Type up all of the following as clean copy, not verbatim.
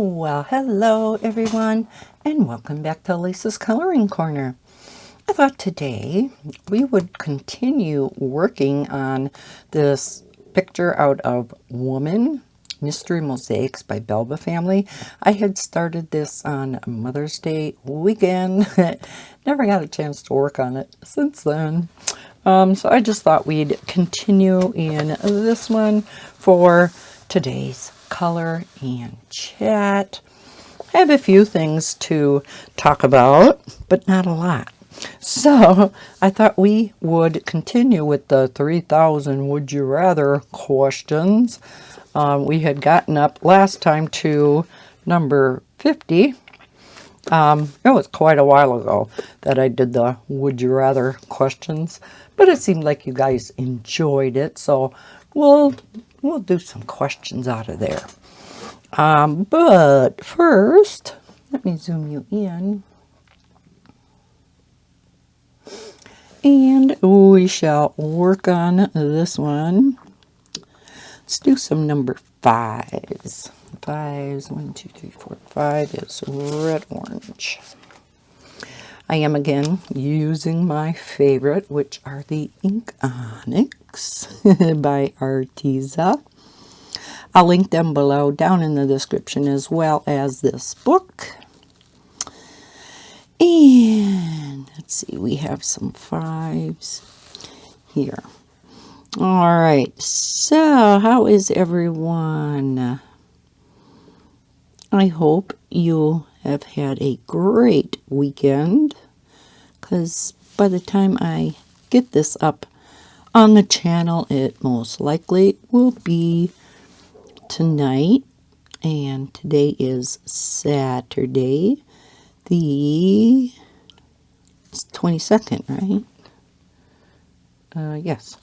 Well, hello everyone, and welcome back to Lisa's Coloring Corner. I thought today we would continue working on this picture out of Woman Mystery Mosaics by Belba Family. I had started this on Mother's Day weekend. Never got a chance to work on it since then. So I just thought we'd continue in this one for today's color and chat. I have a few things to talk about, but not a lot. So I thought we would continue with the 3,000 would you rather questions. We had gotten up last time to number 50. It was quite a while ago that I did the would you rather questions, but it seemed like you guys enjoyed it, so we'll do some questions out of there. But first, let me zoom you in. And we shall work on this one. Let's do some number fives. Fives, 1, 2, 3, 4, 5 is red, orange. I am again using my favorite, which are the Ink Onyx by Arteza. I'll link them below down in the description as well as this book. And let's see, we have some fives here. All right, so how is everyone? I hope you have had a great weekend, because by the time I get this up on the channel, it most likely will be tonight, and today is Saturday, the 22nd, right? Yes.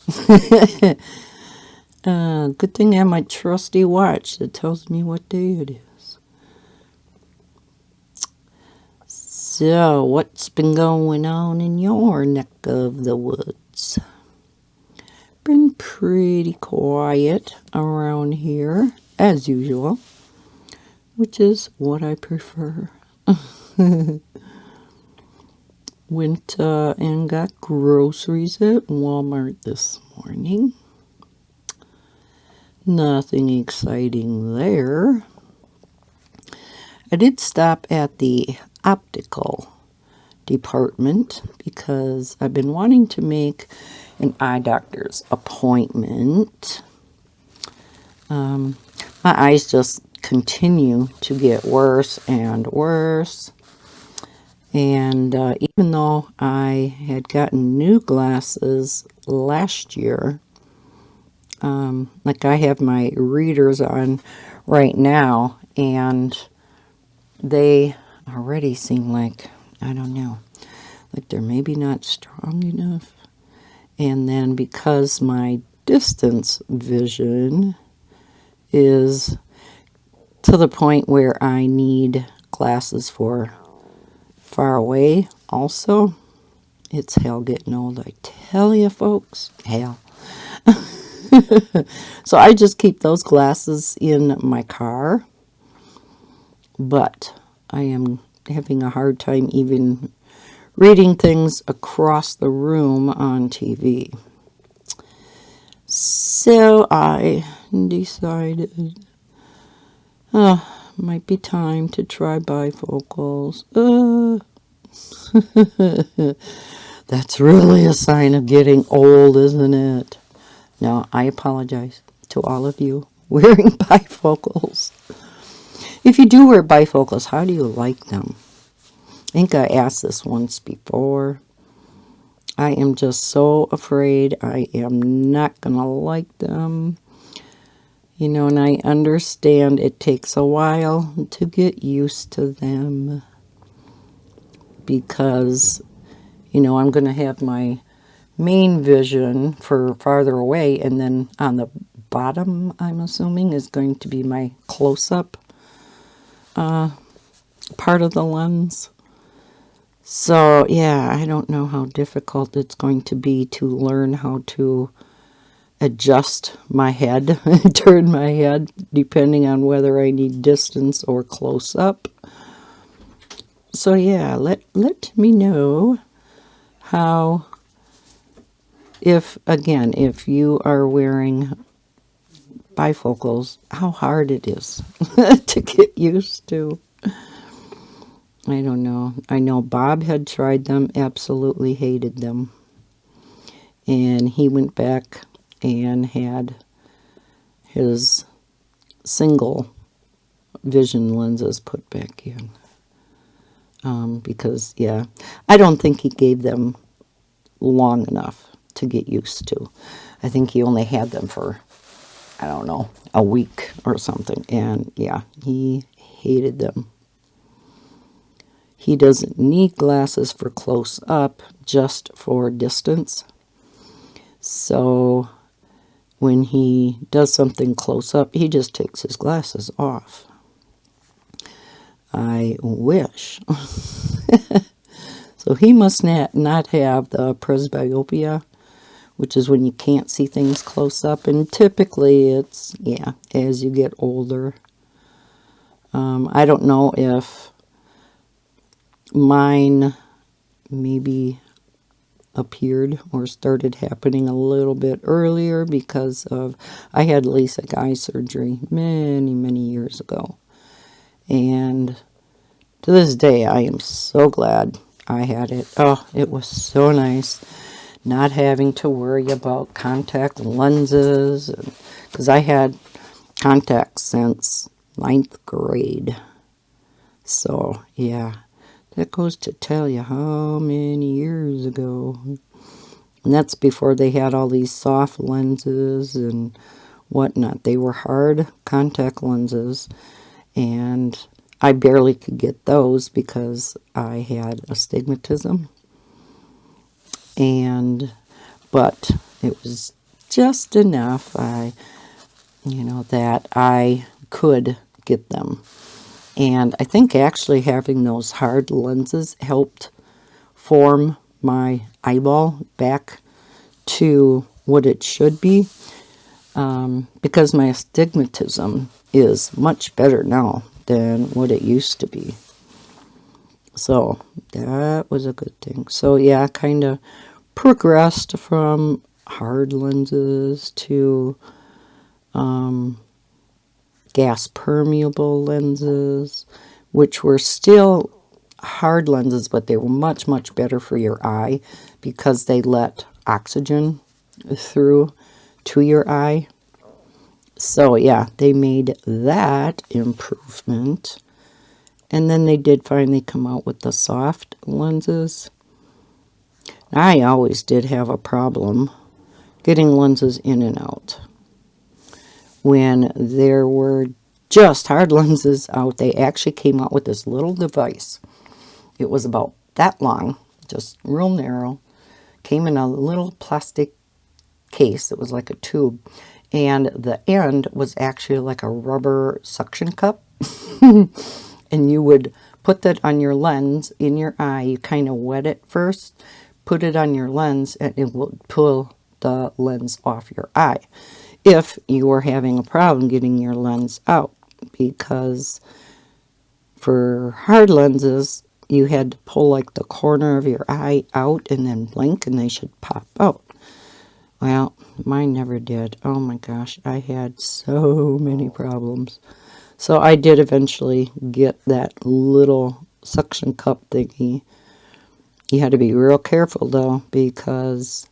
Good thing I have my trusty watch that tells me what day it is. So, what's been going on in your neck of the woods? Been pretty quiet around here, as usual, which is what I prefer. Went and got groceries at Walmart this morning. Nothing exciting there. I did stop at the optical department because I've been wanting to make an eye doctor's appointment. My eyes just continue to get worse and worse. And even though I had gotten new glasses last year, like I have my readers on right now, and they already seem like, I don't know, like they're maybe not strong enough. And then because my distance vision is to the point where I need glasses for far away also, it's hell getting old, I tell you folks, hell. So I just keep those glasses in my car, but I am having a hard time even reading things across the room on TV. So I decided might be time to try bifocals. That's really a sign of getting old, isn't it? No, I apologize to all of you wearing bifocals. If you do wear bifocals, how do you like them? I think I asked this once before. I am just so afraid I am not going to like them. You know, and I understand it takes a while to get used to them, because, you know, I'm going to have my main vision for farther away, and then on the bottom, I'm assuming, is going to be my close-up part of the lens. So, yeah, I don't know how difficult it's going to be to learn how to adjust my head, turn my head, depending on whether I need distance or close up. So yeah, let me know how, if you are wearing bifocals, how hard it is to get used to. I don't know. I know Bob had tried them, absolutely hated them. And he went back and had his single vision lenses put back in. Because, yeah, I don't think he gave them long enough to get used to. I think he only had them for, I don't know, a week or something. And, yeah, he hated them. He doesn't need glasses for close up, just for distance. So when he does something close up, he just takes his glasses off. I wish. So he must not have the presbyopia, which is when you can't see things close up. And typically it's, yeah, as you get older. I don't know if mine maybe appeared or started happening a little bit earlier because of, I had LASIK eye surgery many years ago. And to this day, I am so glad I had it. Oh, it was so nice not having to worry about contact lenses, because I had contacts since 9th grade. So, yeah, that goes to tell you how many years ago. And that's before they had all these soft lenses and whatnot. They were hard contact lenses, and I barely could get those because I had astigmatism. But it was just enough, that I could get them. And I think actually having those hard lenses helped form my eyeball back to what it should be, because my astigmatism is much better now than what it used to be. So that was a good thing. So yeah, I kind of progressed from hard lenses to gas permeable lenses, which were still hard lenses, but they were much better for your eye because they let oxygen through to your eye. So yeah, they made that improvement. And then they did finally come out with the soft lenses. I always did have a problem getting lenses in and out. When there were just hard lenses out, they actually came out with this little device. It was about that long, just real narrow. Came in a little plastic case. It was like a tube. And the end was actually like a rubber suction cup. And you would put that on your lens in your eye. You kind of wet it first, put it on your lens, and it will pull the lens off your eye if you were having a problem getting your lens out. Because for hard lenses, you had to pull like the corner of your eye out and then blink, and they should pop out. Well, mine never did. Oh my gosh, I had so many problems. So I did eventually get that little suction cup thingy. You had to be real careful though, because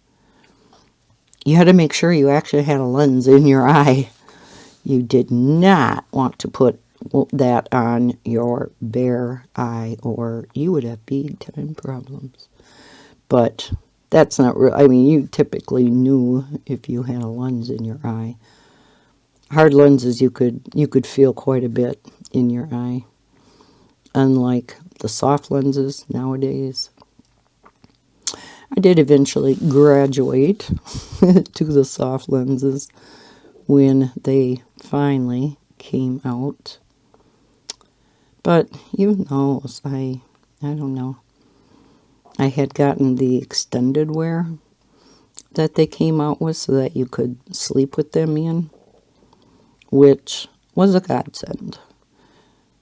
you had to make sure you actually had a lens in your eye. You did not want to put that on your bare eye, or you would have big time problems. But that's not real. I mean, you typically knew if you had a lens in your eye. Hard lenses, you could feel quite a bit in your eye, unlike the soft lenses nowadays. I did eventually graduate to the soft lenses when they finally came out. But you know, I don't know. I had gotten the extended wear, that they came out with so that you could sleep with them in, which was a godsend.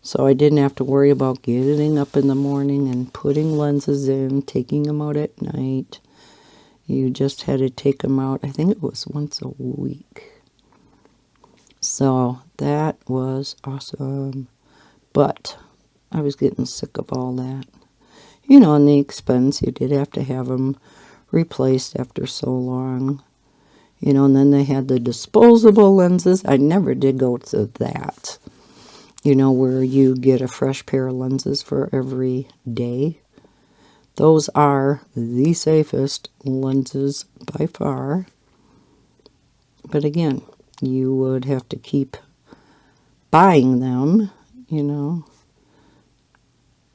So I didn't have to worry about getting up in the morning and putting lenses in, taking them out at night. You just had to take them out, I think it was once a week. So that was awesome. But I was getting sick of all that. You know, and the expense, you did have to have them replaced after so long. You know, and then they had the disposable lenses. I never did go to that. You know, where you get a fresh pair of lenses for every day. Those are the safest lenses by far. But again, you would have to keep buying them, you know.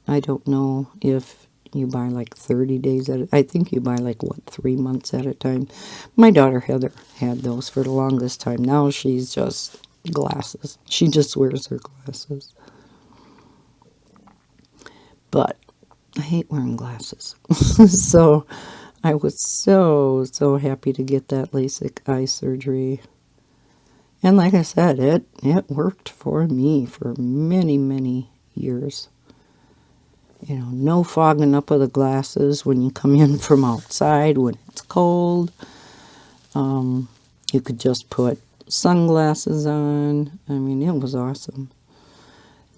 I don't know if you buy like 30 days at a time. I think you buy like, 3 months at a time. My daughter Heather had those for the longest time. Now she's just glasses. She just wears her glasses. But I hate wearing glasses. So I was so happy to get that LASIK eye surgery. And like I said, it worked for me for many years. You know, no fogging up of the glasses when you come in from outside when it's cold. You could just put sunglasses on. I mean, it was awesome.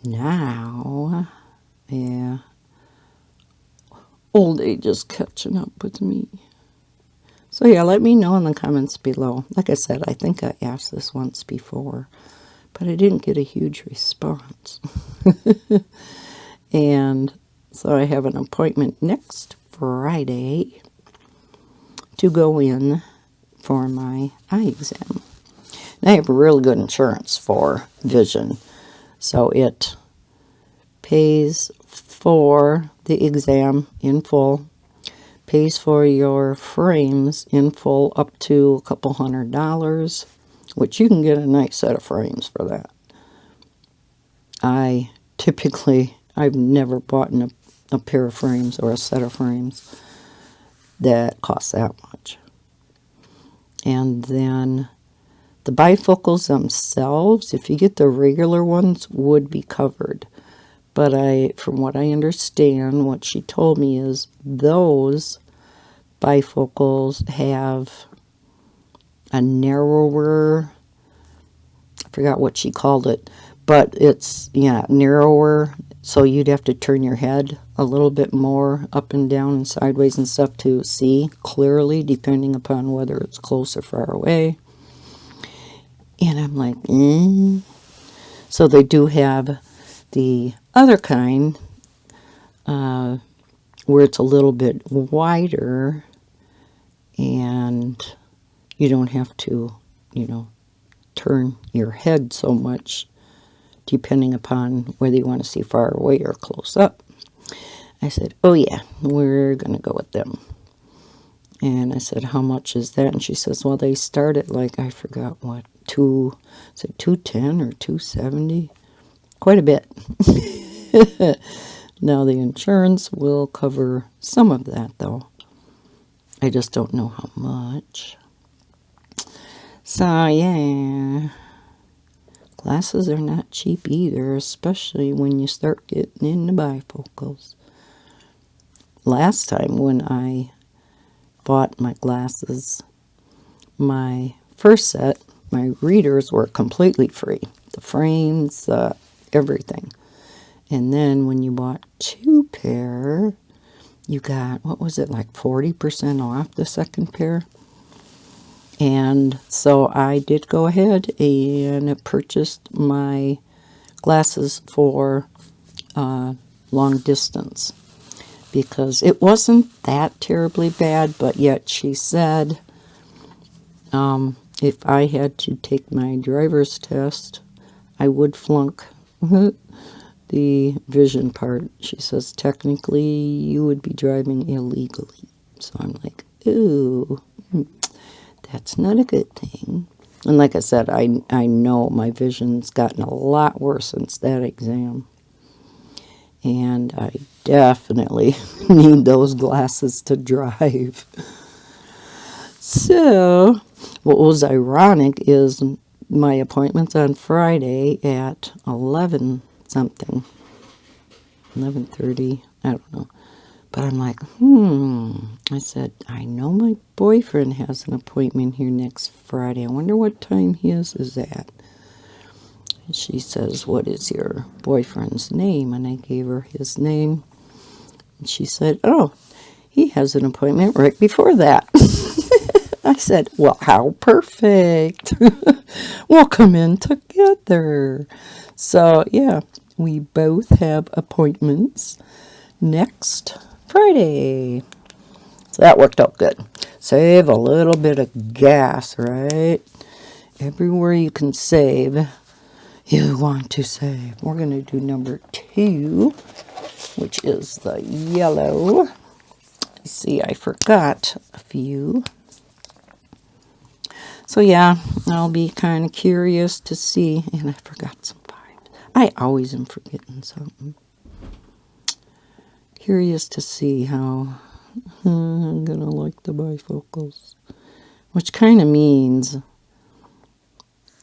Now, yeah, old age is catching up with me. So yeah, let me know in the comments below. Like I said, I think I asked this once before, but I didn't get a huge response. And so I have an appointment next Friday to go in for my eye exam. And I have really good insurance for vision, so it pays for the exam in full, pays for your frames in full up to a couple $100, which you can get a nice set of frames for that. I've never bought a pair of frames or a set of frames that cost that much. And then the bifocals themselves, if you get the regular ones, would be covered. But from what I understand, what she told me is those bifocals have a narrower, I forgot what she called it, but it's, yeah, narrower, so you'd have to turn your head a little bit more up and down and sideways and stuff to see clearly, depending upon whether it's close or far away. And I'm like, So they do have the other kind, where it's a little bit wider, and you don't have to, you know, turn your head so much, depending upon whether you want to see far away or close up. I said, oh yeah, we're going to go with them. And I said, how much is that? And she says, well, they start at like, I forgot what, is it 210 or 270? Quite a bit. Now the insurance will cover some of that though. I just don't know how much. So yeah, glasses are not cheap either, especially when you start getting into bifocals. Last time when I bought my glasses, my first set, my readers were completely free. The frames, everything. And then when you bought 2 pair, you got, what was it, like 40% off the second pair? And so I did go ahead and purchased my glasses for long distance, because it wasn't that terribly bad, but yet she said if I had to take my driver's test, I would flunk the vision part. She says technically you would be driving illegally. So I'm like, ooh, that's not a good thing. And like I said, I know my vision's gotten a lot worse since that exam. And I definitely need those glasses to drive. So, what was ironic is my appointment's on Friday at 11 something, 11:30, I don't know. But I'm like, I said, I know my boyfriend has an appointment here next Friday. I wonder what time his is at. And she says, what is your boyfriend's name? And I gave her his name. And she said, oh, he has an appointment right before that. I said, well, how perfect. We'll come in together. So, yeah, we both have appointments next Friday. So that worked out good. Save a little bit of gas, right? Everywhere you can save, you want to save. We're going to do number 2, which is the yellow. See, I forgot a few. So yeah, I'll be kind of curious to see. And I forgot some vibes. I always am forgetting something. Curious to see how I'm going to like the bifocals. Which kind of means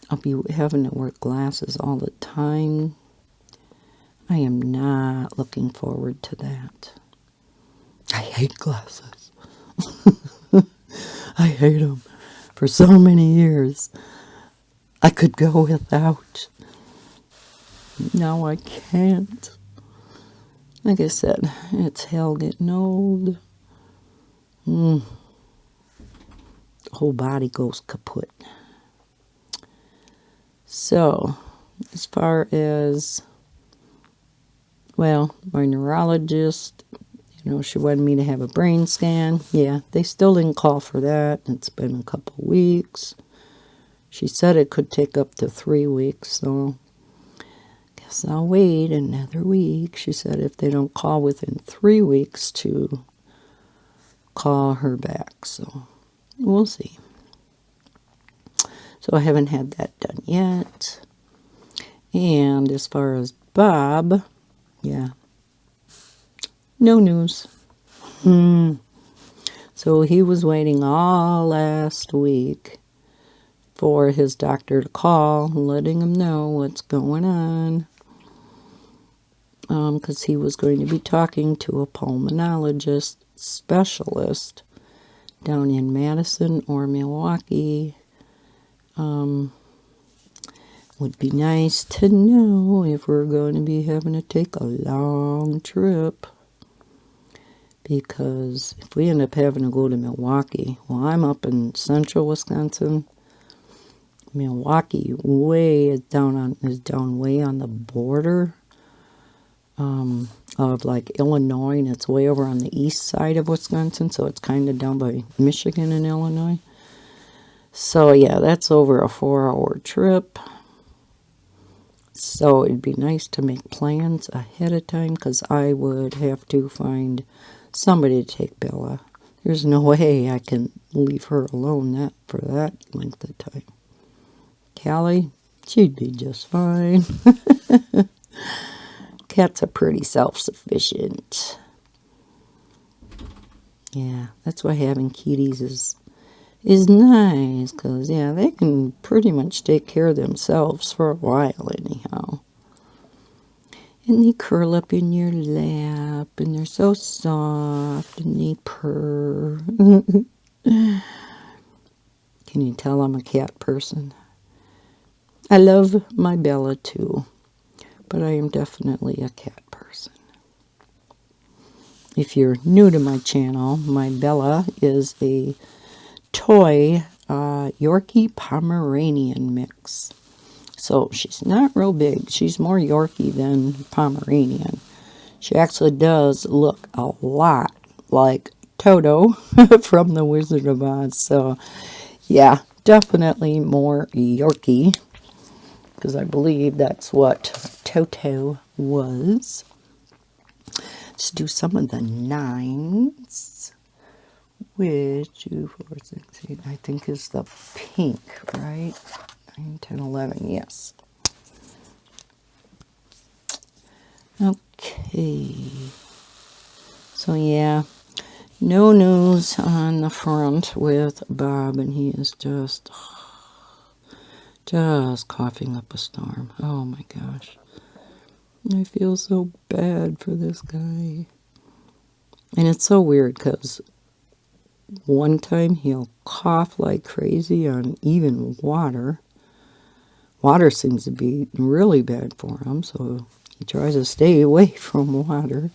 I'll be having to wear glasses all the time. I am not looking forward to that. I hate glasses. I hate them. For so many years, I could go without. Now I can't. Like I said, it's hell getting old. The whole body goes kaput. So, as far as, well, my neurologist, she wanted me to have a brain scan. Yeah, they still didn't call for that. It's been a couple weeks. She said it could take up to 3 weeks, so guess I'll wait another week. She said if they don't call within 3 weeks to call her back, so we'll see. So I haven't had that done yet. And as far as Bob, yeah, no news. So he was waiting all last week for his doctor to call, letting him know what's going on. Because he was going to be talking to a pulmonologist specialist down in Madison or Milwaukee. Would be nice to know if we're going to be having to take a long trip. Because if we end up having to go to Milwaukee, well, I'm up in central Wisconsin. Milwaukee is down way on the border of like Illinois, and it's way over on the east side of Wisconsin, so it's kind of down by Michigan and Illinois. So yeah, that's over a 4-hour trip. So it'd be nice to make plans ahead of time, because I would have to find somebody to take Bella. There's no way I can leave her alone for that length of time. Callie, she'd be just fine. Cats are pretty self-sufficient. Yeah, that's why having kitties is nice, because, yeah, they can pretty much take care of themselves for a while anyhow. And they curl up in your lap, and they're so soft, and they purr. Can you tell I'm a cat person? I love my Bella too, but I am definitely a cat person. If you're new to my channel, my Bella is a toy Yorkie Pomeranian mix. So she's not real big. She's more Yorkie than Pomeranian. She actually does look a lot like Toto from The Wizard of Oz. So yeah, definitely more Yorkie, because I believe that's what Toto was. Let's do some of the 9s. Which 2, 4, 6, 8, I think is the pink, right? 9, 10, 11, yes. Okay. So yeah, No news on the front with Bob, and he is just coughing up a storm. Oh my gosh. I feel so bad for this guy. And it's so weird because one time he'll cough like crazy on even water. Water seems to be really bad for him, so he tries to stay away from water.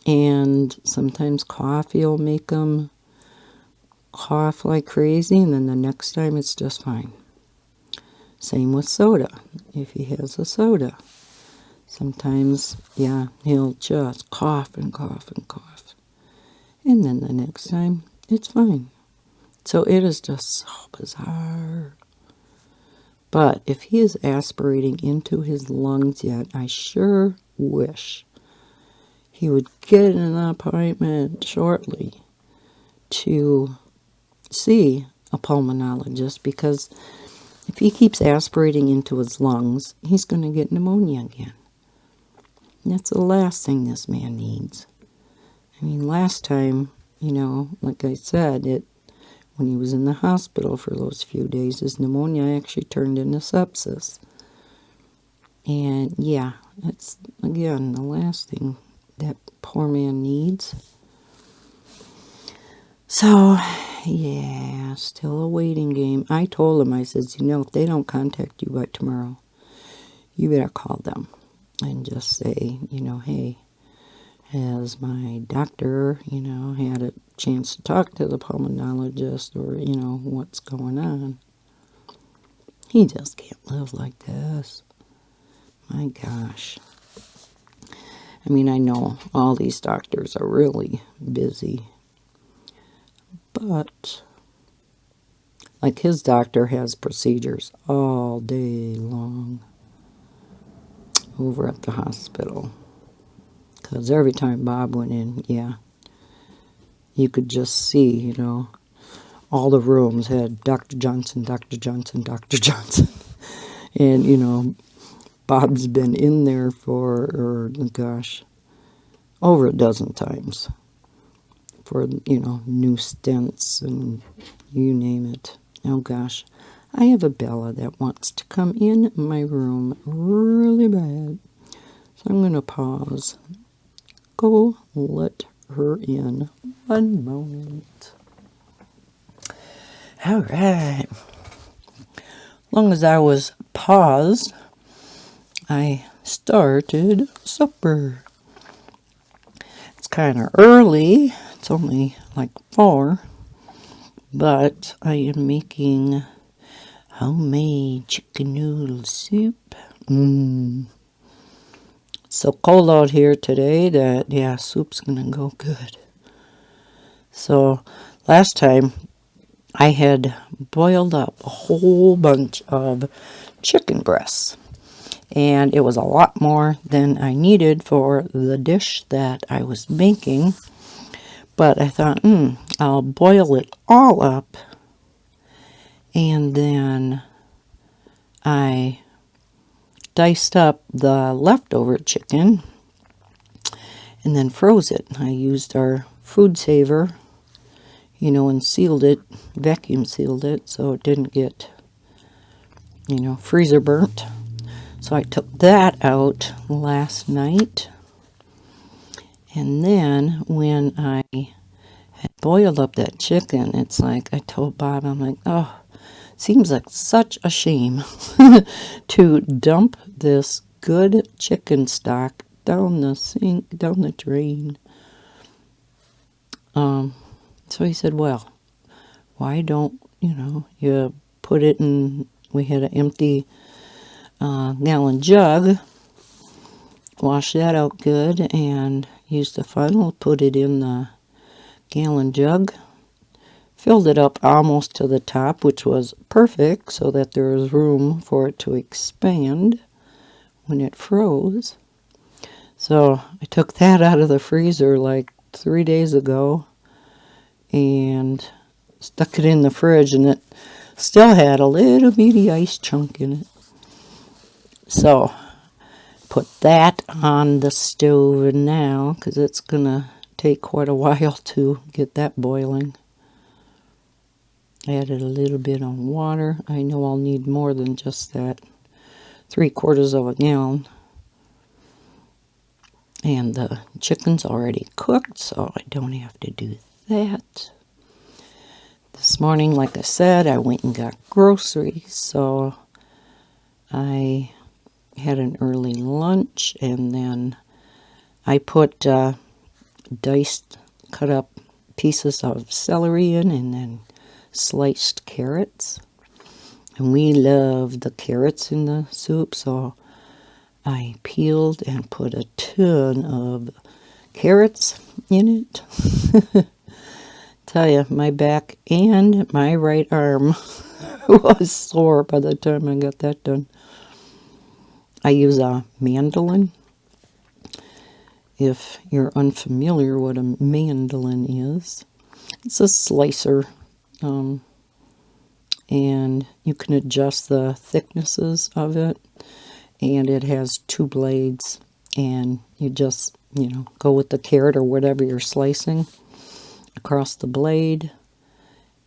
And sometimes coffee will make him cough like crazy, and then the next time it's just fine. Same with soda. If he has a soda, sometimes, yeah, he'll just cough and cough and cough. And then the next time, it's fine. So it is just so bizarre. But if he is aspirating into his lungs yet, I sure wish he would get an appointment shortly to see a pulmonologist, because if he keeps aspirating into his lungs, he's going to get pneumonia again. And that's the last thing this man needs. I mean, last time, like I said, when he was in the hospital for those few days, his pneumonia actually turned into sepsis. And yeah, it's, again, the last thing that poor man needs. So, yeah, still a waiting game. I told him, I says, if they don't contact you by tomorrow, you better call them and just say, hey, has my doctor, had a chance to talk to the pulmonologist, or, what's going on. He just can't live like this. My gosh. I mean, I know all these doctors are really busy, but like his doctor has procedures all day long over at the hospital. Because every time Bob went in, yeah, you could just see, all the rooms had Dr. Johnson, Dr. Johnson, Dr. Johnson. And, Bob's been in there for, over a dozen times for, new stents and you name it. Oh, gosh. I have a Bella that wants to come in my room really bad. So I'm going to pause. Go let her in. One moment. All right. Long as I was paused, I started supper. It's kind of early. It's only like 4. But I am making homemade chicken noodle soup. So cold out here today that, yeah, soup's going to go good. So last time I had boiled up a whole bunch of chicken breasts. And it was a lot more than I needed for the dish that I was making. But I thought, I'll boil it all up. And then I diced up the leftover chicken and then froze it. I used our food saver, and sealed it, vacuum sealed it, so it didn't get, freezer burnt. So I took that out last night. And then when I had boiled up that chicken, it's like I told Bob, I'm like, oh, seems like such a shame to dump this good chicken stock down the sink, down the drain. So he said, well, why don't, you put it in, we had an empty gallon jug, wash that out good, and use the funnel, put it in the gallon jug, filled it up almost to the top, which was perfect, so that there was room for it to expand when it froze. So I took that out of the freezer like 3 days ago and stuck it in the fridge, and it still had a little bitty ice chunk in it. So put that on the stove now, because it's gonna take quite a while to get that boiling. Added a little bit of water. I know I'll need more than just that 3/4 of a gallon. And the chicken's already cooked, so I don't have to do that. This morning, like I said, I went and got groceries, so I had an early lunch, and then I put diced, cut up pieces of celery in, and then sliced carrots. And we love the carrots in the soup, so I peeled and put a ton of carrots in it. Tell you, my back and my right arm was sore by the time I got that done. I use a mandolin. If you're unfamiliar what a mandolin is, it's a slicer, and you can adjust the thicknesses of it, and it has 2 blades, and you just, go with the carrot or whatever you're slicing across the blade,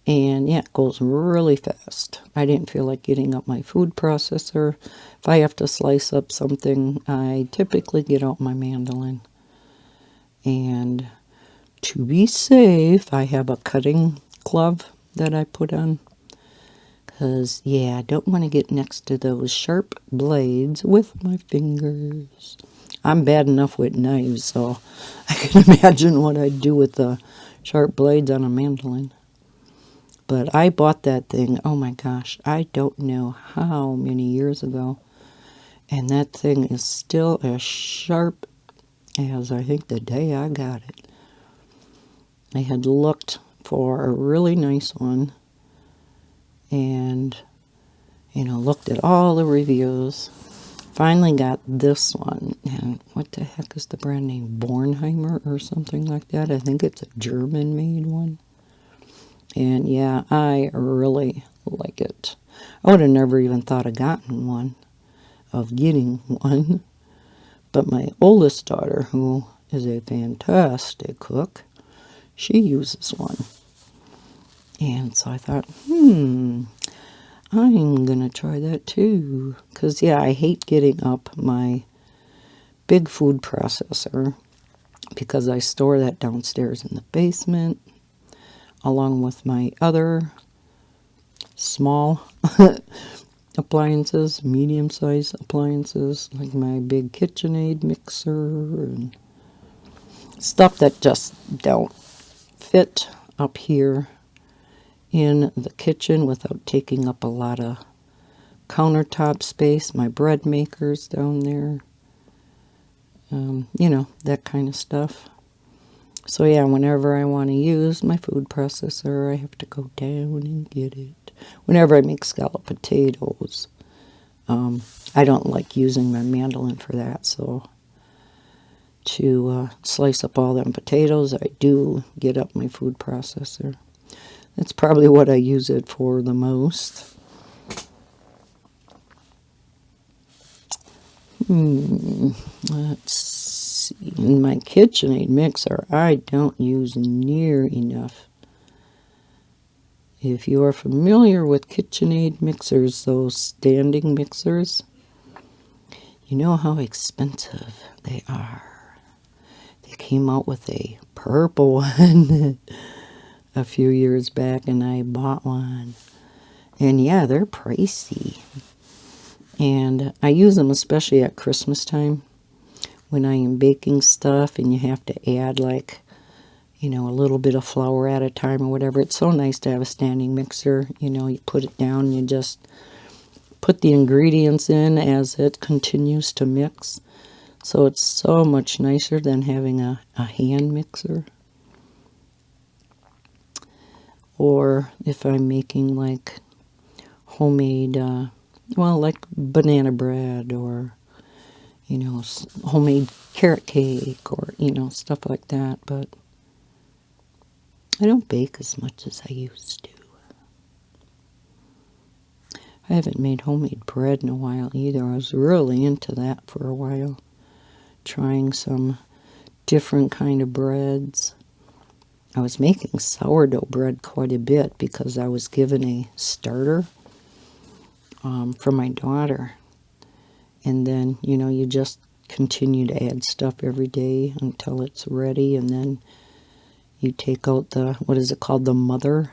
and yeah, it goes really fast. I didn't feel like getting up my food processor. If I have to slice up something, I typically get out my mandolin. And to be safe, I have a cutting glove that I put on. Because, yeah, I don't want to get next to those sharp blades with my fingers. I'm bad enough with knives, so I can imagine what I'd do with the sharp blades on a mandolin. But I bought that thing, oh my gosh, I don't know how many years ago. And that thing is still as sharp as I think the day I got it. I had looked for a really nice one and, looked at all the reviews. Finally got this one. And what the heck is the brand name? Bornheimer or something like that. I think it's a German-made one. And yeah, I really like it. I would have never even thought of getting one. But my oldest daughter, who is a fantastic cook, she uses one. And so I thought, I'm going to try that too. Because, yeah, I hate getting up my big food processor because I store that downstairs in the basement along with my other small appliances, medium-sized appliances, like my big KitchenAid mixer and stuff that just don't fit up here in the kitchen without taking up a lot of countertop space. My bread maker's down there, that kind of stuff. So yeah, whenever I want to use my food processor, I have to go down and get it. Whenever I make scalloped potatoes, I don't like using my mandolin for that, so to slice up all them potatoes, I do get up my food processor. That's probably what I use it for the most. Let's see. In my KitchenAid mixer, I don't use near enough. If you are familiar with KitchenAid mixers, those standing mixers, you know how expensive they are. They came out with a purple one a few years back, and I bought one. And yeah, they're pricey. And I use them especially at Christmas time when I am baking stuff and you have to add a little bit of flour at a time or whatever. It's so nice to have a standing mixer. You put it down and you just put the ingredients in as it continues to mix. So it's so much nicer than having a hand mixer. Or if I'm making homemade, like banana bread or, homemade carrot cake or, stuff like that. But I don't bake as much as I used to. I haven't made homemade bread in a while either. I was really into that for a while. Trying some different kind of breads. I was making sourdough bread quite a bit because I was given a starter for my daughter. And then, you know, you just continue to add stuff every day until it's ready. And then you take out the, what is it called, the mother.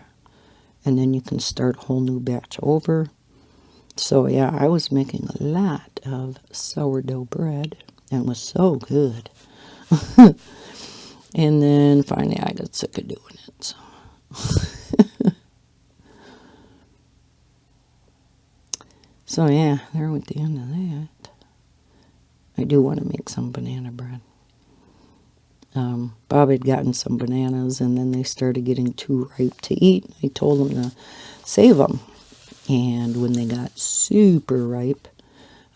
And then you can start a whole new batch over. So yeah, I was making a lot of sourdough bread. And it was so good. And then finally I got sick of doing it. So. So yeah, there went the end of that. I do want to make some banana bread. Bob had gotten some bananas and then they started getting too ripe to eat. I told him to save them. And when they got super ripe,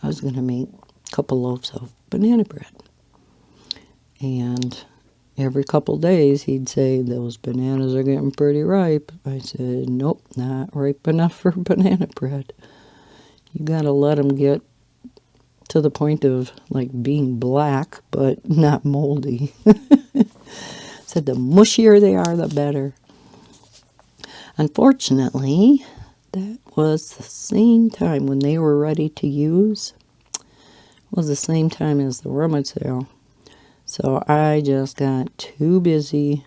I was going to make a couple loaves of banana bread. And every couple days he'd say, those bananas are getting pretty ripe. I said, nope, not ripe enough for banana bread. You got to let them get to the point of like being black, but not moldy. Said the mushier they are, the better. Unfortunately, that was the same time when they were ready to use. It was the same time as the rummage sale. So I just got too busy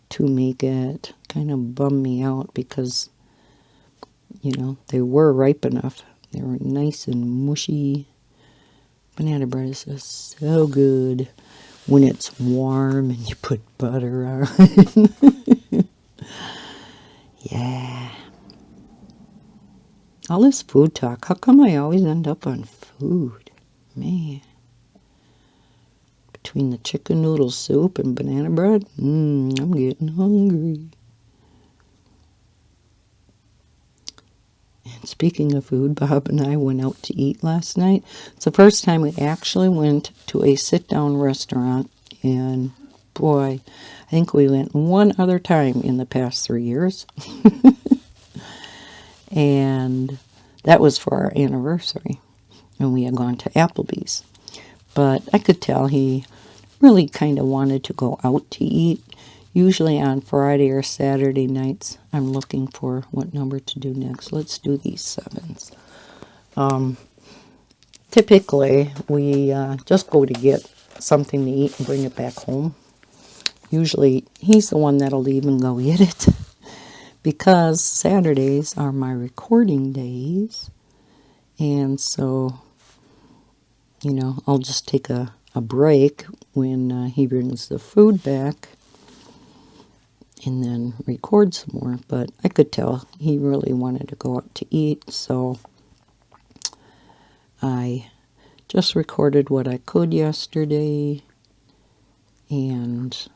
to make it. Kind of bummed me out because, you know, they were ripe enough. They were nice and mushy. Banana bread is just so good when it's warm and you put butter on it. Yeah. All this food talk. How come I always end up on food? Man. Between the chicken noodle soup and banana bread, I'm getting hungry. And speaking of food, Bob and I went out to eat last night. It's the first time we actually went to a sit-down restaurant. And boy, I think we went one other time in the past 3 years. And that was for our anniversary. And we had gone to Applebee's. But I could tell he really kind of wanted to go out to eat. Usually on Friday or Saturday nights, I'm looking for what number to do next. Let's do these 7s. Typically, we just go to get something to eat and bring it back home. Usually, he's the one that'll leave and go get it. Because Saturdays are my recording days. And so, you know, I'll just take a break when he brings the food back. And then record some more. But I could tell he really wanted to go out to eat, so I just recorded what I could yesterday and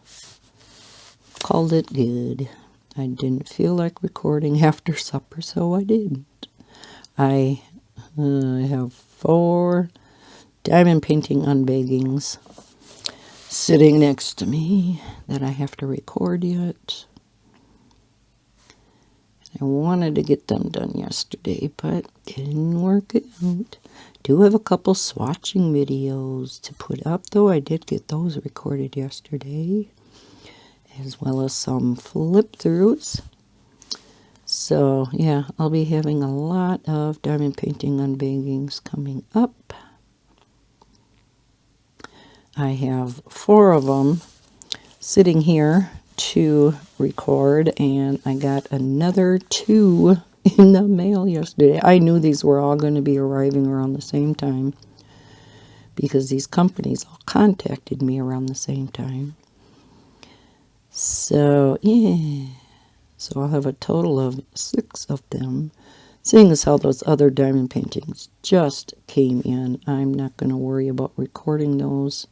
called it good. I didn't feel like recording after supper, so I didn't. I have 4 diamond painting unbaggings sitting next to me that I have to record yet. I wanted to get them done yesterday, but didn't work out. Do have a couple swatching videos to put up, though. I did get those recorded yesterday, as well as some flip-throughs. So, yeah, I'll be having a lot of diamond painting unbaggings coming up. I have 4 of them sitting here to record, and I got another 2 in the mail yesterday. I knew these were all going to be arriving around the same time because these companies all contacted me around the same time. So, yeah. So I'll have a total of 6 of them. Seeing as how those other diamond paintings just came in, I'm not going to worry about recording those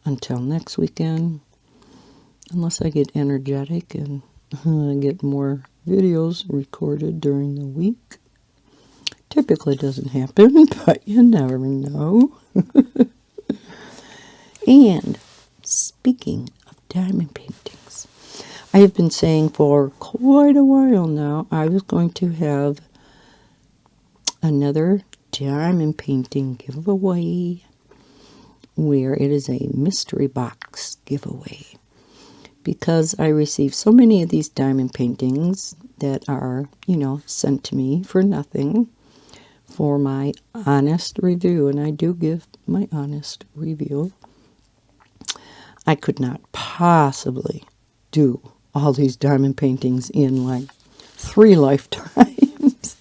until next weekend, unless I get energetic and get more videos recorded during the week. Typically doesn't happen, but you never know. And speaking of diamond paintings, I have been saying for quite a while now I was going to have another diamond painting giveaway. where it is a mystery box giveaway. Because I receive so many of these diamond paintings that are, sent to me for nothing for my honest review, and I do give my honest review. I could not possibly do all these diamond paintings in like 3 lifetimes.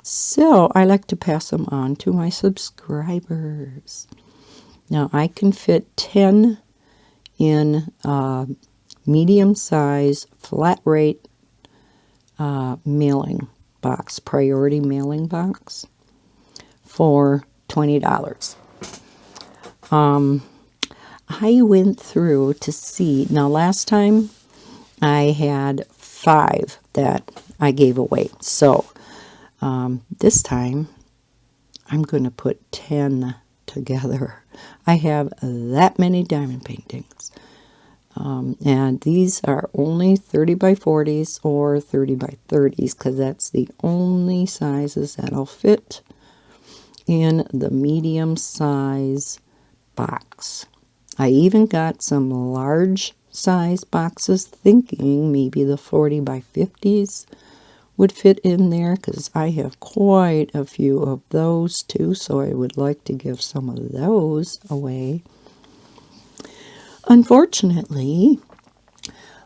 So I like to pass them on to my subscribers. Now I can fit 10 in a medium-size flat rate mailing box, priority mailing box for $20. I went through to see, now last time I had 5 that I gave away. So this time I'm going to put 10 together. I have that many diamond paintings. And these are only 30 by 40s or 30 by 30s because that's the only sizes that'll fit in the medium size box. I even got some large size boxes thinking maybe the 40 by 50s would fit in there because I have quite a few of those too, so I would like to give some of those away. Unfortunately,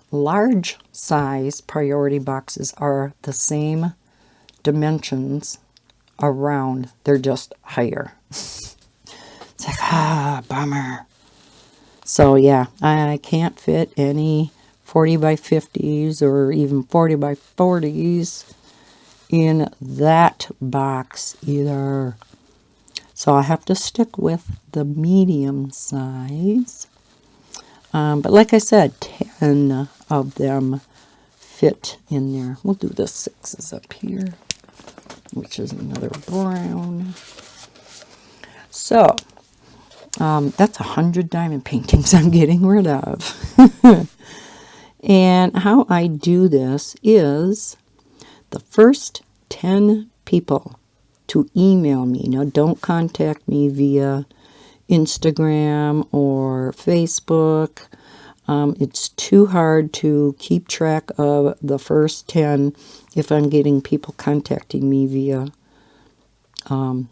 large size priority boxes are the same dimensions around. They're just higher. It's like, bummer. So yeah, I can't fit any 40 by 50s or even 40 by 40s in that box either. So I have to stick with the medium size. But like I said, 10 of them fit in there. We'll do the 6s up here, which is another brown. So that's 100 diamond paintings I'm getting rid of. And how I do this is the first 10 people to email me. Now, don't contact me via Instagram or Facebook. It's too hard to keep track of the first 10 if I'm getting people contacting me via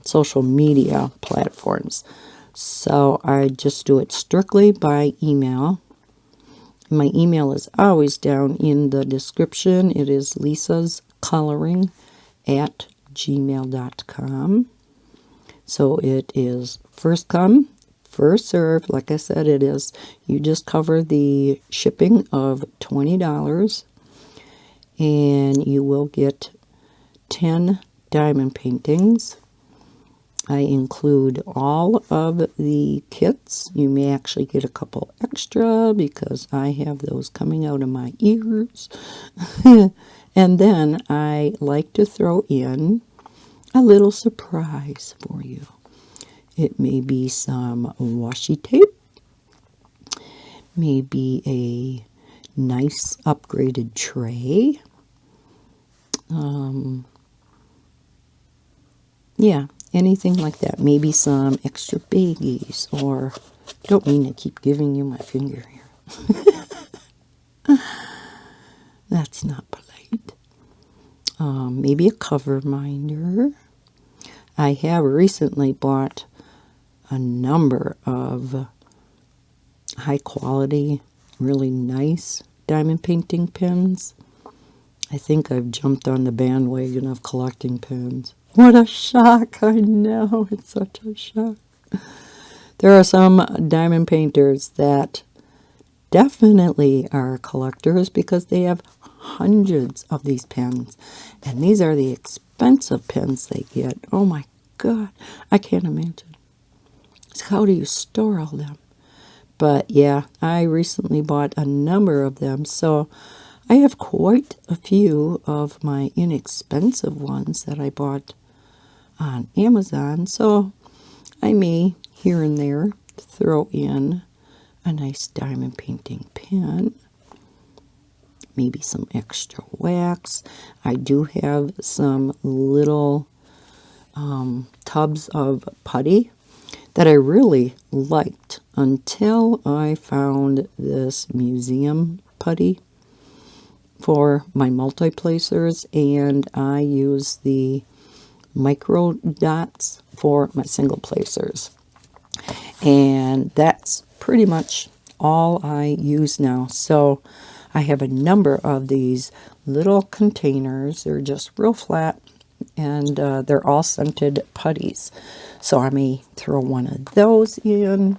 social media platforms. So I just do it strictly by email. My email is always down in the description. It is lisascoloring@gmail.com. So it is first come, first served. Like I said, it is. You just cover the shipping of $20 and you will get 10 diamond paintings. I include all of the kits. You may actually get a couple extra because I have those coming out of my ears. And then I like to throw in a little surprise for you. It may be some washi tape, maybe a nice upgraded tray. Yeah, anything like that. Maybe some extra baggies, or don't mean to keep giving you my finger here. That's not polite. Maybe a cover minder. I have recently bought a number of high quality, really nice diamond painting pens. I think I've jumped on the bandwagon of collecting pens. What a shock! I know, it's such a shock. There are some diamond painters that definitely are collectors because they have hundreds of these pens. And these are the expensive pens they get. Oh my God, I can't imagine. So how do you store all them? But yeah, I recently bought a number of them, so I have quite a few of my inexpensive ones that I bought on Amazon, so I may here and there throw in a nice diamond painting pen, maybe some extra wax. I do have some little tubs of putty that I really liked until I found this museum putty for my multi-placers, and I use the micro dots for my single placers. And that's pretty much all I use now. So I have a number of these little containers. They're just real flat, and they're all scented putties. So I may throw one of those in.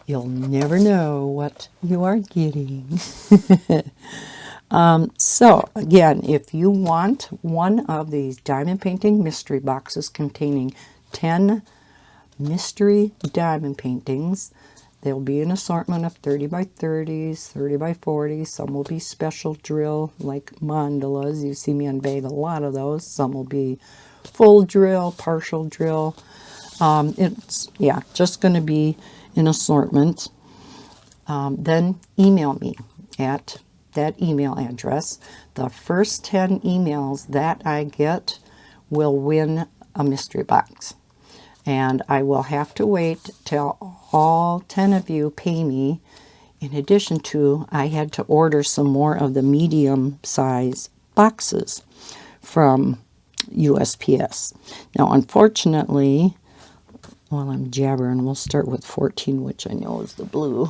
You'll never know what you are getting. So again, if you want one of these diamond painting mystery boxes containing 10 mystery diamond paintings, there'll be an assortment of 30 by 30s, 30 by 40s. Some will be special drill like mandalas. You see me unbag a lot of those. Some will be full drill, partial drill. It's, yeah, just going to be an assortment. Then email me at that email address. The first 10 emails that I get will win a mystery box. And I will have to wait till all 10 of you pay me. In addition to, I had to order some more of the medium size boxes from USPS. Now, unfortunately, while I'm jabbering, we'll start with 14, which I know is the blue.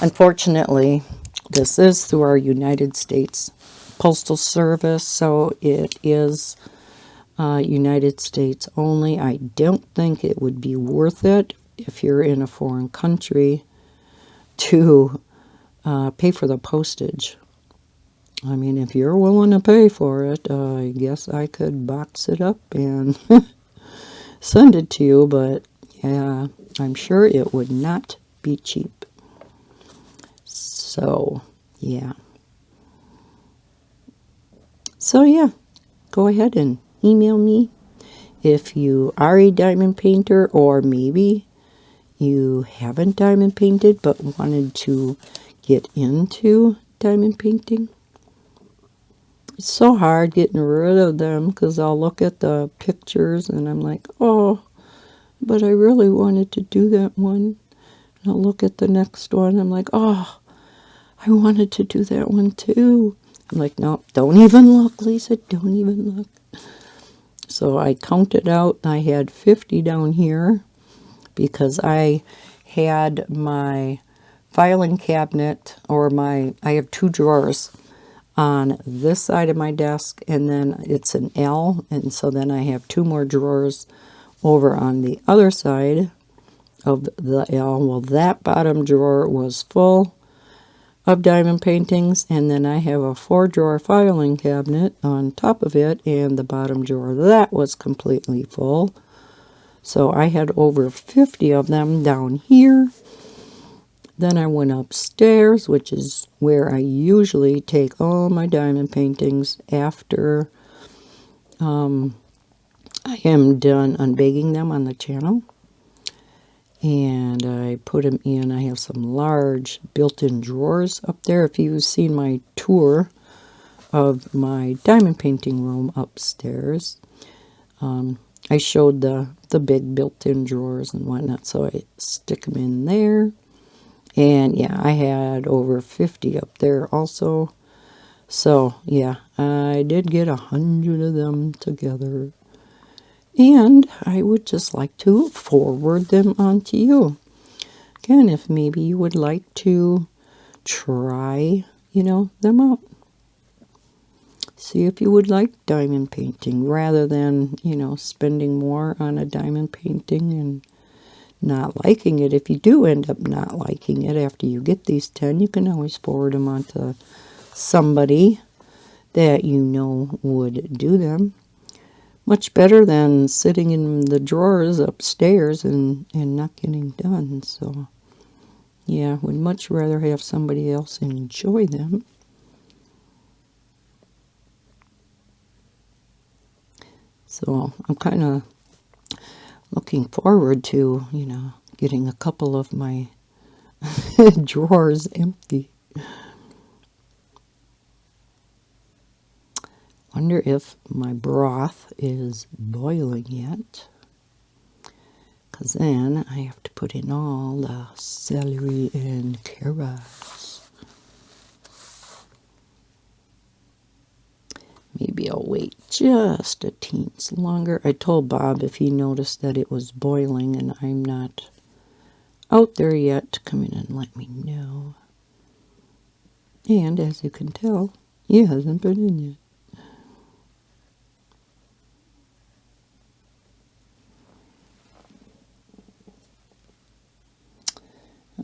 Unfortunately, this is through our United States Postal Service, so it is United States only. I don't think it would be worth it if you're in a foreign country to pay for the postage. I mean, if you're willing to pay for it, I guess I could box it up and send it to you, but yeah, I'm sure it would not be cheap. So, yeah. So, yeah, go ahead and email me if you are a diamond painter, or maybe you haven't diamond painted but wanted to get into diamond painting. It's so hard getting rid of them because I'll look at the pictures and I'm like, oh, but I really wanted to do that one. And I'll look at the next one. I'm like, oh, I wanted to do that one too. I'm like, no, don't even look, Lisa, don't even look. So I counted out, I had 50 down here because I had my filing cabinet, or I have 2 drawers on this side of my desk, and then it's an L, and so then I have 2 more drawers over on the other side of the L. Well, that bottom drawer was full of diamond paintings, and then I have a 4-drawer filing cabinet on top of it, and the bottom drawer, that was completely full. So I had over 50 of them down here. Then I went upstairs, which is where I usually take all my diamond paintings after I am done unbagging them on the channel. And I put them in. I have some large built-in drawers up there. If you've seen my tour of my diamond painting room upstairs, I showed the big built-in drawers and whatnot, so I stick them in there. And yeah, I had over 50 up there also. So yeah, I did get 100 of them together. And I would just like to forward them on to you. Again, if maybe you would like to try, them out. See if you would like diamond painting rather than, spending more on a diamond painting and not liking it. If you do end up not liking it after you get these 10, you can always forward them on to somebody that you know would do them. Much better than sitting in the drawers upstairs and not getting done. So, yeah, would much rather have somebody else enjoy them. So, I'm kind of looking forward to, getting a couple of my drawers empty. Wonder if my broth is boiling yet. because then I have to put in all the celery and carrots. Maybe I'll wait just a teens longer. I told Bob if he noticed that it was boiling and I'm not out there yet to come in and let me know. And as you can tell, he hasn't been in yet.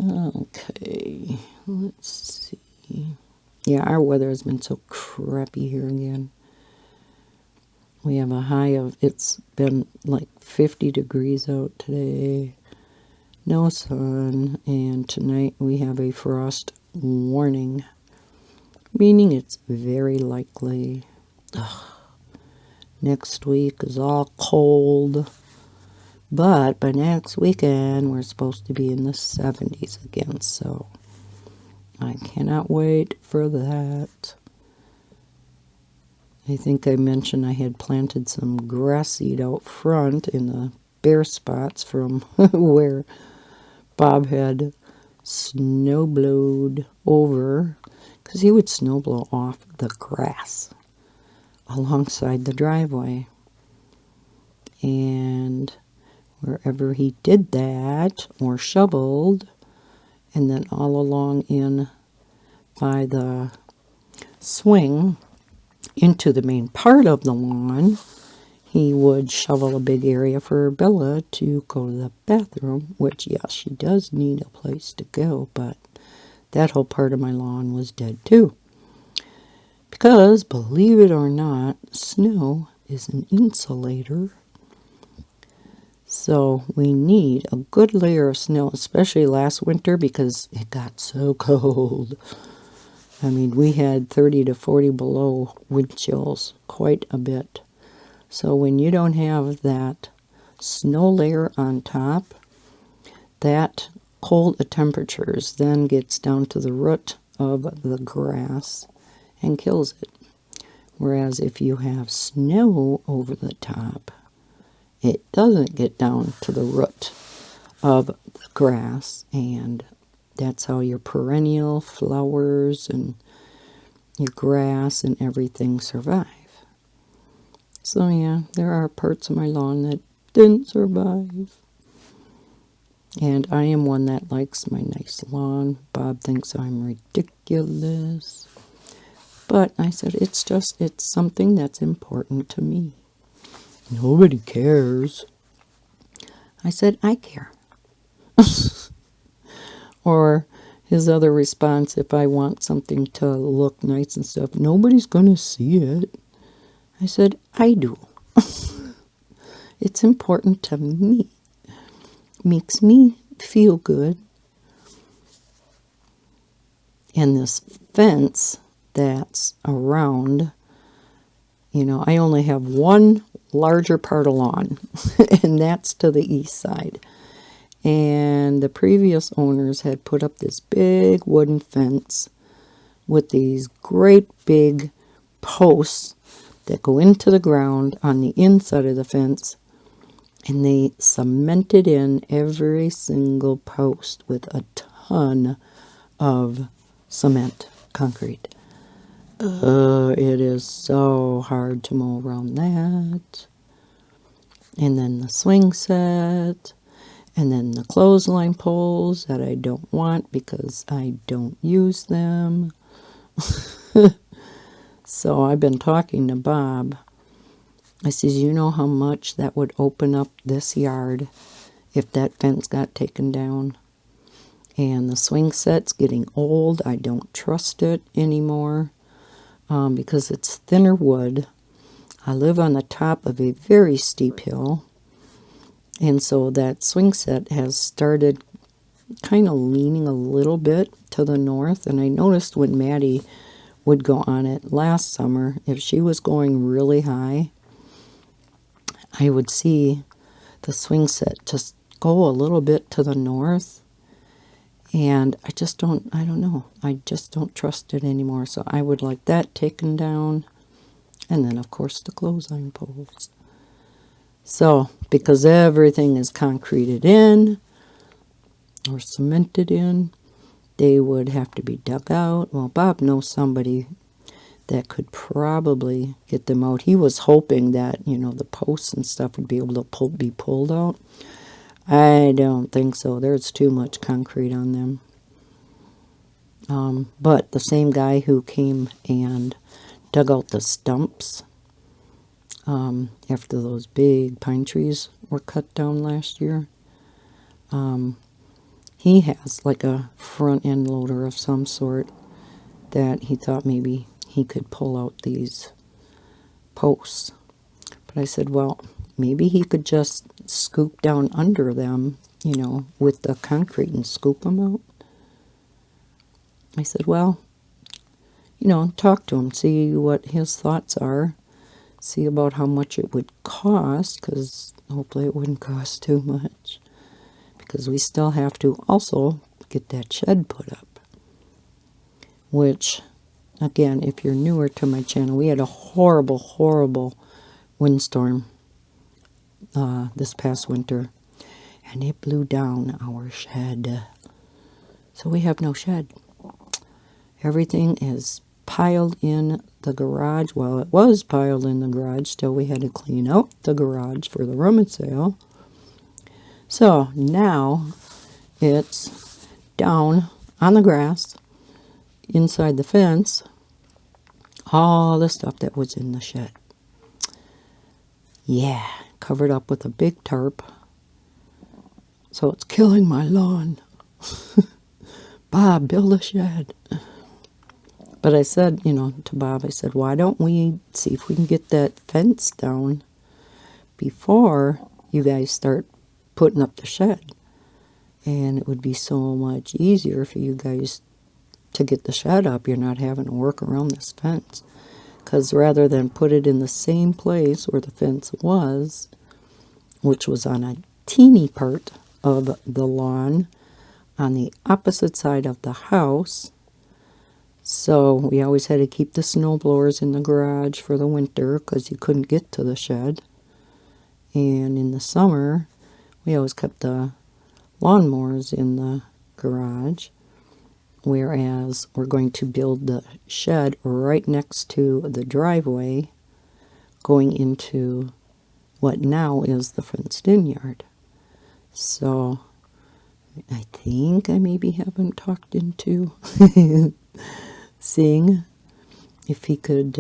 Okay, let's see. Yeah, our weather has been so crappy here again. We have a high of, it's been like 50 degrees out today. No sun, and tonight we have a frost warning, meaning it's very likely. Next week is all cold, but by next weekend we're supposed to be in the 70s again, so I cannot wait for that. I think I mentioned I had planted some grass seed out front in the bare spots from where Bob had snowblowed over, because he would snowblow off the grass alongside the driveway. And wherever he did that or shoveled, and then all along in by the swing into the main part of the lawn, he would shovel a big area for Bella to go to the bathroom, which, yes, she does need a place to go, but that whole part of my lawn was dead too. Because, believe it or not, snow is an insulator. So we need a good layer of snow, especially last winter because it got so cold. I mean, we had 30 to 40 below wind chills, quite a bit. So when you don't have that snow layer on top, that cold temperatures then gets down to the root of the grass and kills it. Whereas if you have snow over the top, it doesn't get down to the root of the grass, and that's how your perennial flowers and your grass and everything survive. So yeah, there are parts of my lawn that didn't survive. And I am one that likes my nice lawn. Bob thinks I'm ridiculous. But I said, it's something that's important to me. Nobody cares. I said, I care. Or his other response, if I want something to look nice and stuff, nobody's going to see it. I said, I do. It's important to me. Makes me feel good. And this fence that's around, I only have one larger part of lawn, and that's to the east side. And the previous owners had put up this big wooden fence with these great big posts that go into the ground on the inside of the fence, and they cemented in every single post with a ton of cement, concrete. It is so hard to mow around that. And then the swing set, and then the clothesline poles that I don't want because I don't use them. So I've been talking to Bob. I says, you know how much that would open up this yard if that fence got taken down? And the swing set's getting old. I don't trust it anymore because it's thinner wood. I live on the top of a very steep hill. And so that swing set has started kind of leaning a little bit to the north. And I noticed when Maddie would go on it last summer, if she was going really high, I would see the swing set just go a little bit to the north. And I don't know. I just don't trust it anymore. So I would like that taken down. And then, of course, the clothesline poles. So, because everything is concreted in or cemented in, they would have to be dug out. Well, Bob knows somebody that could probably get them out. He was hoping that, the posts and stuff would be able to be pulled out. I don't think so. There's too much concrete on them. But the same guy who came and dug out the stumps after those big pine trees were cut down last year, he has like a front end loader of some sort that he thought maybe he could pull out these posts. But I said, well, maybe he could just scoop down under them, with the concrete and scoop them out. I said, well, talk to him, see what his thoughts are, see about how much it would cost, because hopefully it wouldn't cost too much, because we still have to also get that shed put up, which, again, if you're newer to my channel, we had a horrible, horrible windstorm this past winter, and it blew down our shed, so we have no shed. Everything is piled in the garage. Well, it was piled in the garage. Still, we had to clean out the garage for the rummage sale. So now it's down on the grass, inside the fence, all the stuff that was in the shed. Yeah, covered up with a big tarp. So it's killing my lawn. Bob, build a shed. But I said, to Bob, I said, why don't we see if we can get that fence down before you guys start putting up the shed? And it would be so much easier for you guys to get the shed up. You're not having to work around this fence. Because rather than put it in the same place where the fence was, which was on a teeny part of the lawn on the opposite side of the house, so we always had to keep the snow blowers in the garage for the winter because you couldn't get to the shed. And in the summer, we always kept the lawnmowers in the garage. Whereas we're going to build the shed right next to the driveway going into what now is the fenced-in yard. So I think I maybe haven't talked into seeing if he could,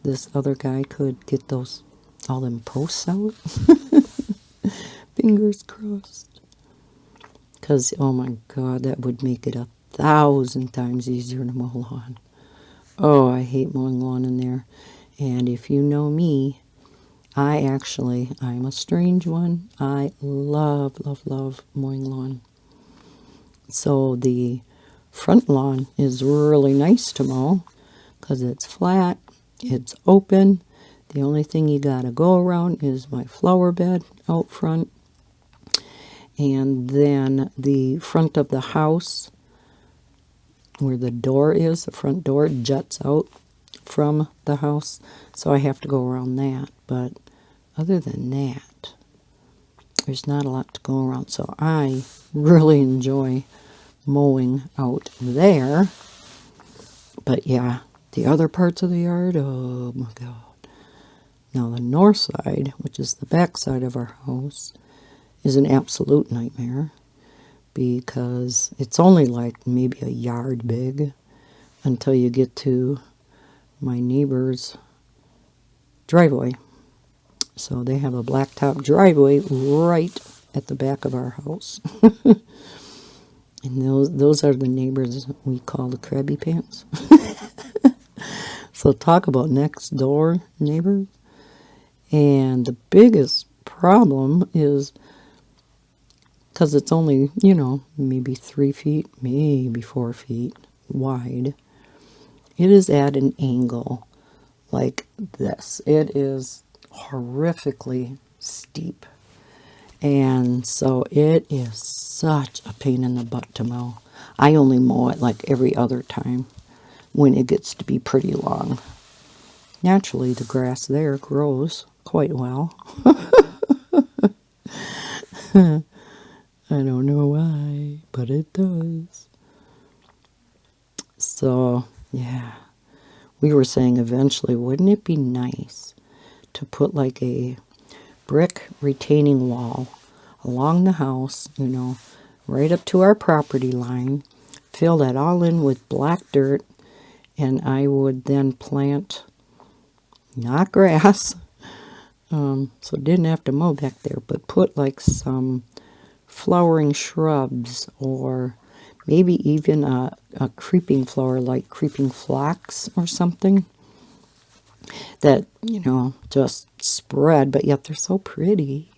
this other guy could get all them posts out. Fingers crossed. Because, oh my God, that would make it 1,000 times easier to mow lawn. Oh, I hate mowing lawn in there. And if you know me, I'm a strange one. I love, love, love mowing lawn. So the front lawn is really nice to mow because it's flat, it's open. The only thing you gotta go around is my flower bed out front. And then the front of the house, where the door is, the front door juts out from the house. So I have to go around that. But other than that, there's not a lot to go around. So I really enjoy mowing out there. But yeah, the other parts of the yard, oh my God. Now the north side, which is the back side of our house, is an absolute nightmare because it's only like maybe a yard big until you get to my neighbor's driveway. So they have a blacktop driveway right at the back of our house. And those are the neighbors we call the Krabby Pants. So talk about next door neighbors. And the biggest problem is because it's only, maybe 3 feet, maybe 4 feet wide. It is at an angle like this. It is horrifically steep. And so it is such a pain in the butt to mow. I only mow it like every other time when it gets to be pretty long. Naturally, the grass there grows quite well. I don't know why, but it does. So, yeah. We were saying eventually, wouldn't it be nice to put like a brick retaining wall along the house, right up to our property line, fill that all in with black dirt, and I would then plant, not grass, so didn't have to mow back there, but put like some flowering shrubs or maybe even a creeping flower like creeping phlox or something that, just spread, but yet they're so pretty.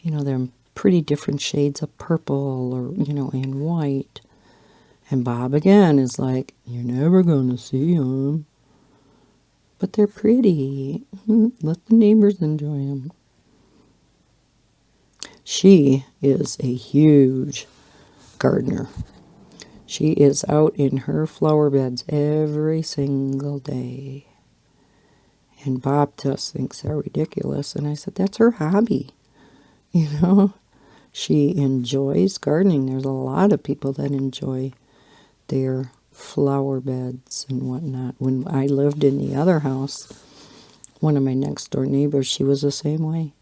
They're pretty different shades of purple or, and white. And Bob again is like, you're never going to see them. But they're pretty. Let the neighbors enjoy them. She is a huge gardener. She is out in her flower beds every single day. And Bob just thinks they're ridiculous. And I said, that's her hobby. She enjoys gardening. There's a lot of people that enjoy their flower beds and whatnot. When I lived in the other house, one of my next door neighbors, she was the same way.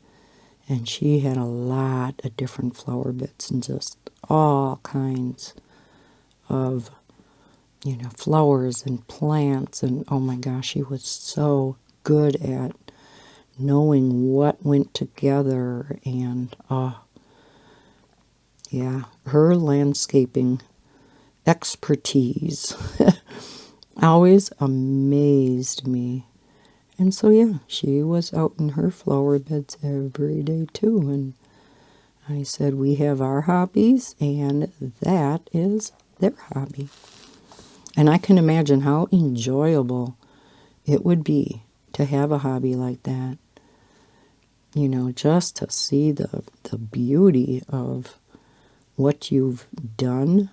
And she had a lot of different flower beds and just all kinds of, flowers and plants. And oh my gosh, she was so good at knowing what went together. And, yeah, her landscaping expertise always amazed me. And so, yeah, she was out in her flower beds every day, too. And I said, we have our hobbies, and that is their hobby. And I can imagine how enjoyable it would be to have a hobby like that. Just to see the beauty of what you've done.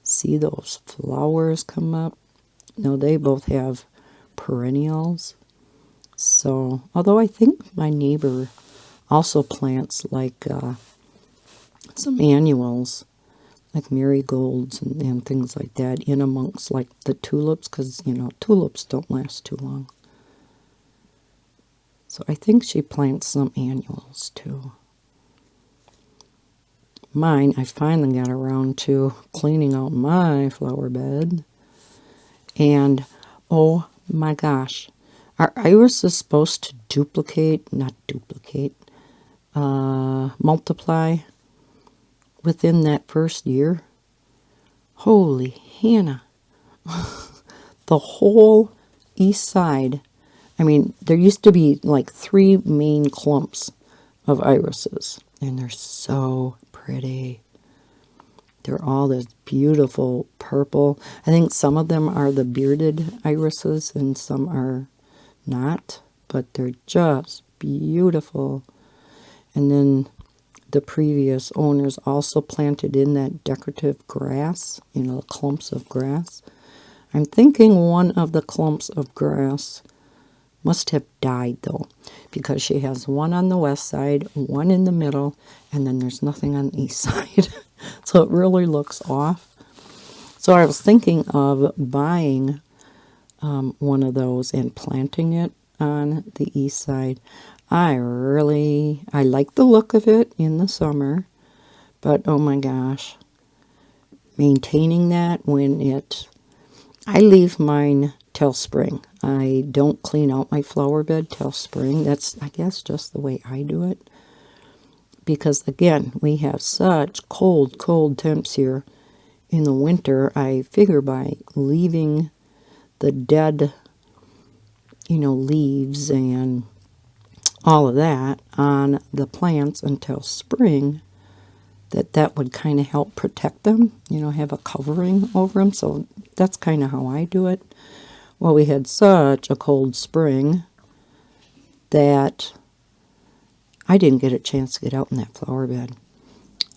See those flowers come up. They both have perennials. So, although I think my neighbor also plants like some annuals, like marigolds and things like that in amongst like the tulips, because, tulips don't last too long. So I think she plants some annuals too. Mine, I finally got around to cleaning out my flower bed. And, oh my gosh, our iris is supposed to multiply within that first year. Holy Hannah. The whole east side. I mean, there used to be like 3 main clumps of irises. And they're so pretty. They're all this beautiful purple. I think some of them are the bearded irises and some are not. But they're just beautiful. And then the previous owners also planted in that decorative grass, the clumps of grass. I'm thinking one of the clumps of grass must have died, though, because she has one on the west side, one in the middle, and then there's nothing on the east side. So it really looks off. So I was thinking of buying one of those and planting it on the east side. I like the look of it in the summer, but oh my gosh, maintaining that I leave mine till spring. I don't clean out my flower bed till spring. That's, I guess, just the way I do it. Because, again, we have such cold temps here in the winter. I figure by leaving the dead, leaves and all of that on the plants until spring, that would kind of help protect them, have a covering over them. So that's kind of how I do it. Well, we had such a cold spring that I didn't get a chance to get out in that flower bed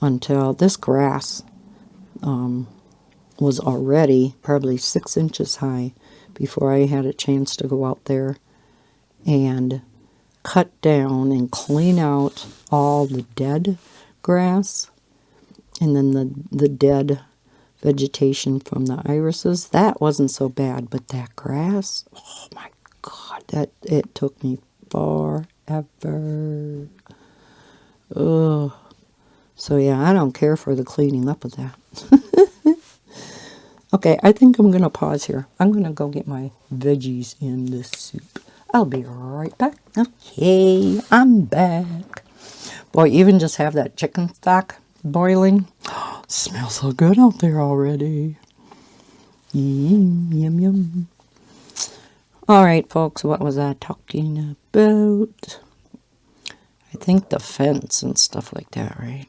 until this grass was already probably 6 inches high before I had a chance to go out there and cut down and clean out all the dead grass, and then the dead vegetation from the irises. That wasn't so bad, but that grass, oh my God, it took me forever. Ugh. So yeah, I don't care for the cleaning up of that. Okay, I think I'm going to pause here. I'm going to go get my veggies in this soup. I'll be right back. Okay, I'm back. Boy, even just have that chicken stock boiling. Smells so good out there already. Yum, yum, yum. All right, folks, what was I talking about? I think the fence and stuff like that, right?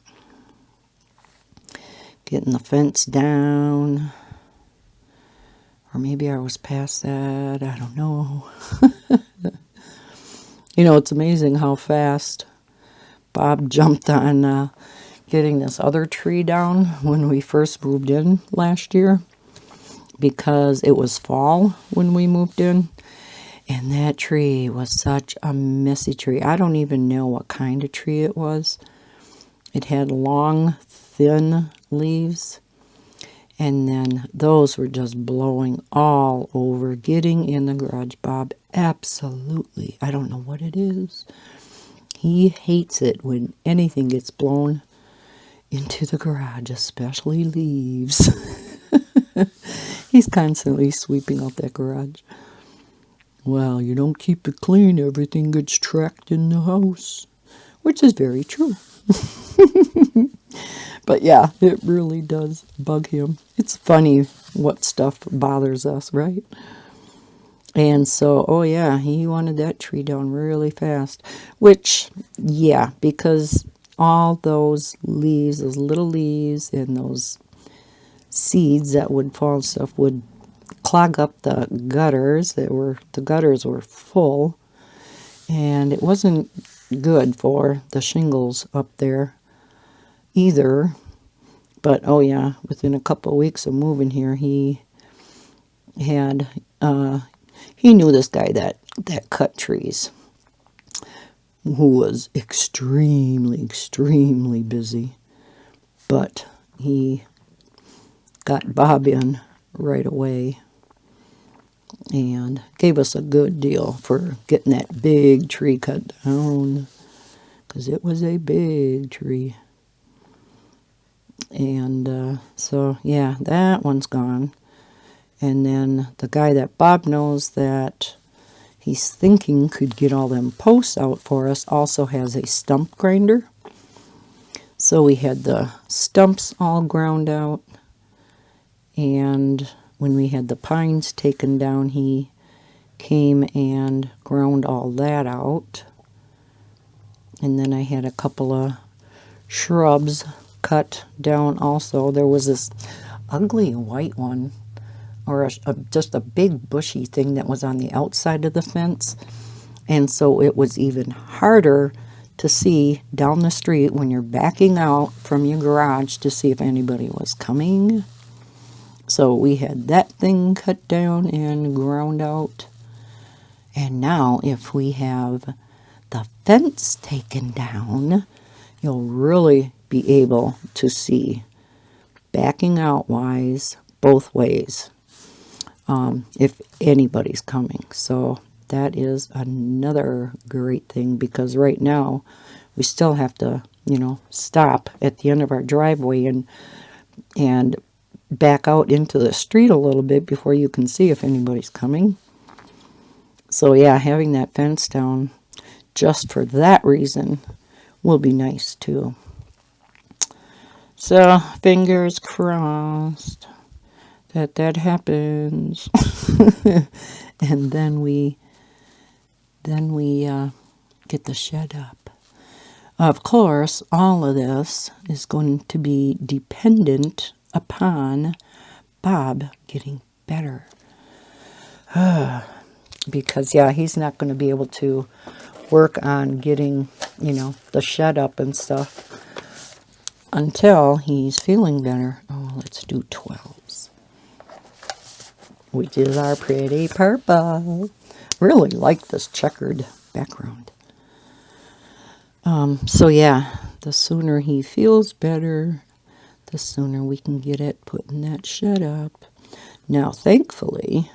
Getting the fence down. Or maybe I was past that. I don't know. You know, it's amazing how fast Bob jumped on getting this other tree down when we first moved in last year, because it was fall when we moved in, and that tree was such a messy tree. I don't even know what kind of tree it was. It had long, thin leaves, and then those were just blowing all over, getting in the garage. Bob, absolutely, I don't know what it is. He hates it when anything gets blown into the garage, especially leaves. He's constantly sweeping out that garage. Well, you don't keep it clean, everything gets tracked in the house, which is very true. But yeah, it really does bug him. It's funny what stuff bothers us, right? And so, oh yeah, he wanted that tree down really fast. Which, yeah, because all those leaves, those little leaves, and those seeds that would fall and stuff would clog up the gutters. The gutters were full, and it wasn't good for the shingles up there either. But oh yeah, within a couple of weeks of moving here, he had he knew this guy that cut trees, who was extremely busy, but he got Bob in right away and gave us a good deal for getting that big tree cut down, because it was a big tree. And so, yeah, that one's gone. And then the guy that Bob knows that he's thinking could get all them posts out for us also has a stump grinder. So we had the stumps all ground out. And when we had the pines taken down, he came and ground all that out. And then I had a couple of shrubs cut down also. There was this ugly white one, or just a big bushy thing that was on the outside of the fence. And so it was even harder to see down the street when you're backing out from your garage to see if anybody was coming. So we had that thing cut down and ground out. And now if we have the fence taken down, you'll really be able to see, backing out wise, both ways, if anybody's coming. So that is another great thing, because right now we still have to, stop at the end of our driveway and back out into the street a little bit before you can see if anybody's coming. So yeah, having that fence down just for that reason will be nice too. So fingers crossed that happens. And then we get the shed up. Of course, all of this is going to be dependent upon Bob getting better. Because, yeah, he's not going to be able to work on getting, the shed up and stuff until he's feeling better. Oh, let's do 12s, which is our pretty purple. Really like this checkered background. So, yeah, the sooner he feels better, the sooner we can get it putting that shed up. Now, thankfully,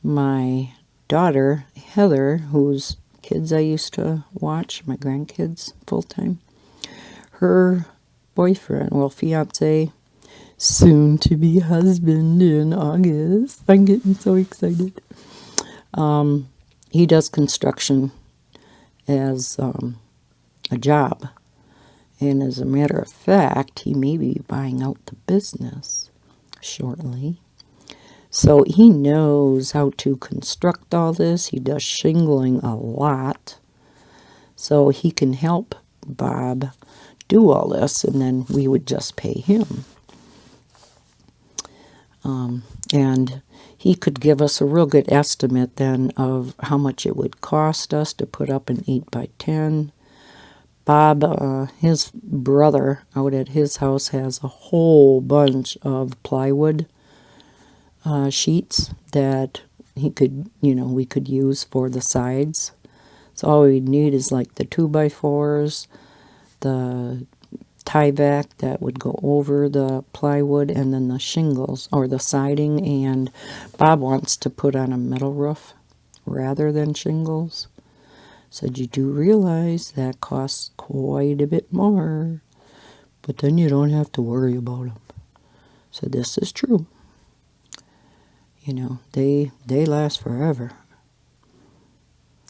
my daughter, Heather, whose kids I used to watch, my grandkids full-time, her boyfriend, well, fiance, soon to be husband in August. I'm getting so excited. He does construction as a job. And as a matter of fact, he may be buying out the business shortly. So he knows how to construct all this. He does shingling a lot. So he can help Bob do all this, and then we would just pay him. And he could give us a real good estimate then of how much it would cost us to put up an 8x10. Bob, his brother out at his house has a whole bunch of plywood sheets that he could, we could use for the sides. So all we need is like the 2x4s, the tie-back that would go over the plywood, and then the shingles or the siding. And Bob wants to put on a metal roof rather than shingles. Said, you do realize that costs quite a bit more, but then you don't have to worry about them. So this is true. They last forever.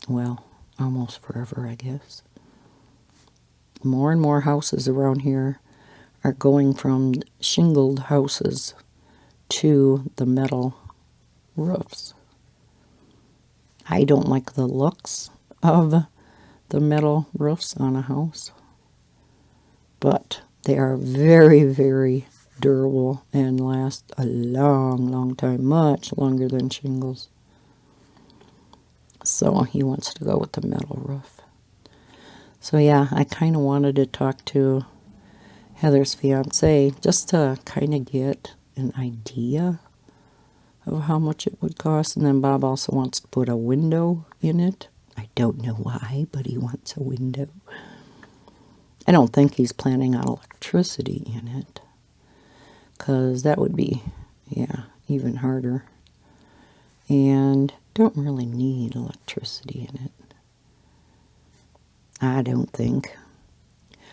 Well, almost forever, I guess. More and more houses around here are going from shingled houses to the metal roofs. I don't like the looks of the metal roofs on a house, but they are very, very durable and last a long, long time, much longer than shingles. So he wants to go with the metal roof. So yeah, I kind of wanted to talk to Heather's fiance just to kind of get an idea of how much it would cost. And then Bob also wants to put a window in it. I don't know why, but he wants a window. I don't think he's planning on electricity in it, because that would be, even harder. And don't really need electricity in it, I don't think.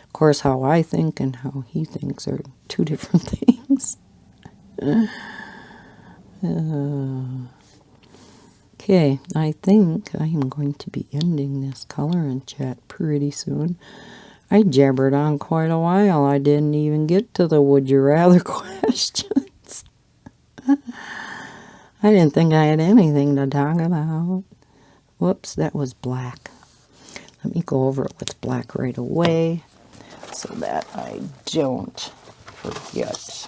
Of course, how I think and how he thinks are two different things. Okay, I think I am going to be ending this color and chat pretty soon. I jabbered on quite a while. I didn't even get to the would you rather questions. I didn't think I had anything to talk about. Whoops, that was black. Let me go over it with black right away so that I don't forget.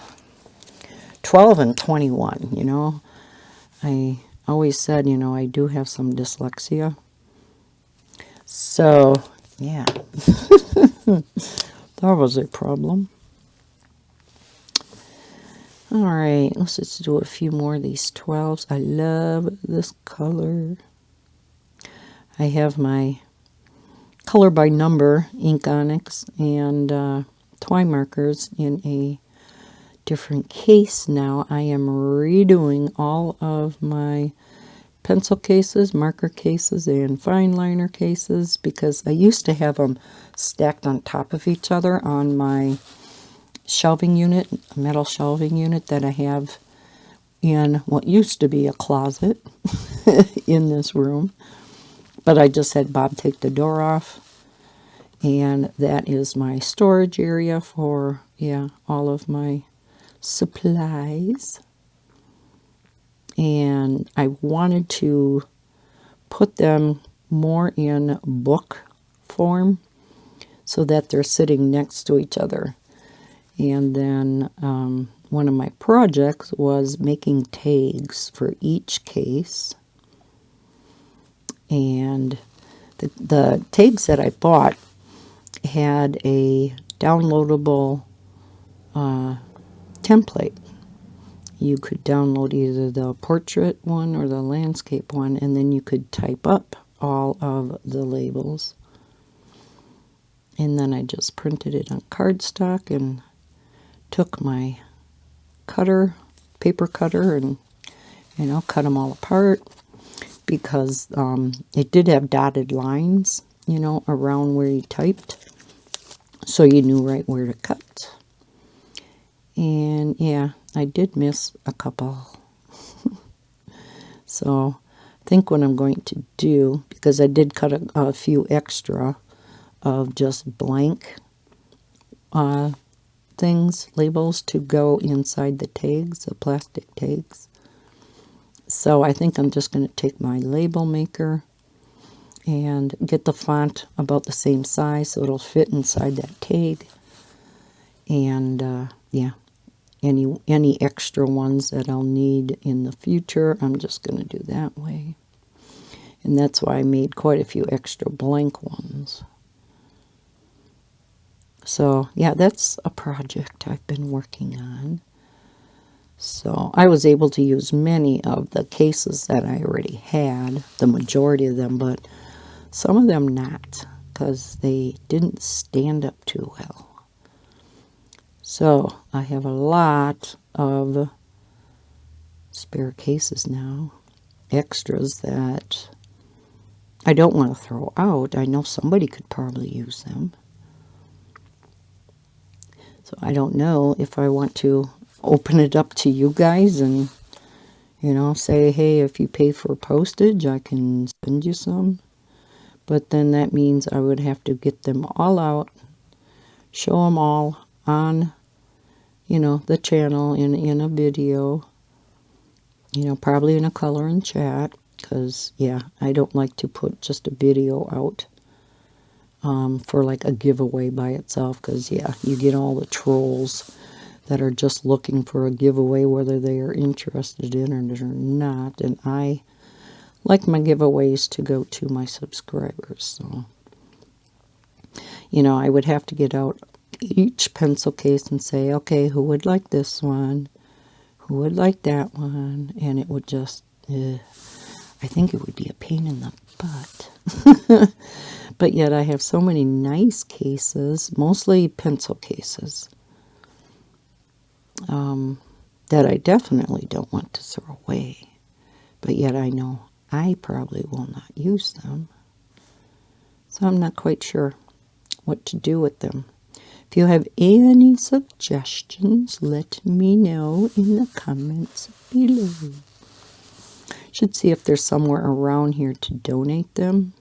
12 and 21, I always said, I do have some dyslexia. So, yeah, that was a problem. All right, let's just do a few more of these 12s. I love this color. I have my color by number ink onyx and twine markers in a different case now. I am redoing all of my pencil cases, marker cases, and fine liner cases because I used to have them stacked on top of each other on my shelving unit, a metal shelving unit that I have in what used to be a closet in this room. But I just had Bob take the door off, and that is my storage area for, all of my supplies. And I wanted to put them more in book form so that they're sitting next to each other. And then one of my projects was making tags for each case. And the tags that I bought had a downloadable template. You could download either the portrait one or the landscape one, and then you could type up all of the labels. And then I just printed it on cardstock and took my cutter, paper cutter, and cut them all apart, because it did have dotted lines, around where you typed, so you knew right where to cut. And yeah, I did miss a couple. So I think what I'm going to do, because I did cut a few extra of just blank things, labels, to go inside the tags, the plastic tags. So I think I'm just going to take my label maker and get the font about the same size so it'll fit inside that tag. And yeah, any extra ones that I'll need in the future, I'm just going to do that way. And that's why I made quite a few extra blank ones. So yeah, that's a project I've been working on. So I was able to use many of the cases that I already had, the majority of them, but some of them not, because they didn't stand up too well. So I have a lot of spare cases now, extras that I don't want to throw out. I know somebody could probably use them. So I don't know if I want to open it up to you guys and, say, hey, if you pay for postage, I can send you some. But then that means I would have to get them all out, show them all on, the channel in a video, probably in a color and chat, because, yeah, I don't like to put just a video out for like a giveaway by itself, because, yeah, you get all the trolls that are just looking for a giveaway, whether they are interested in it or not, and I like my giveaways to go to my subscribers. So, I would have to get out each pencil case and say, okay, who would like this one? Who would like that one? And it would just, I think it would be a pain in the butt. But yet I have so many nice cases, mostly pencil cases, that I definitely don't want to throw away. But yet I know I probably will not use them. So I'm not quite sure what to do with them. If you have any suggestions, let me know in the comments below. Should see if there's somewhere around here to donate them.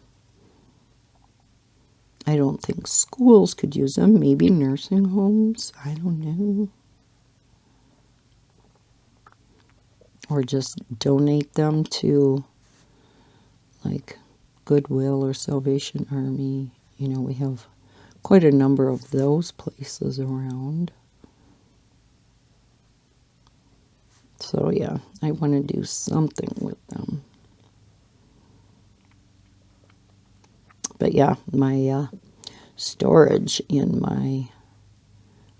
I don't think schools could use them. Maybe nursing homes. I don't know. Or just donate them to like Goodwill or Salvation Army. We have quite a number of those places around. So yeah, I want to do something with them. But yeah, my storage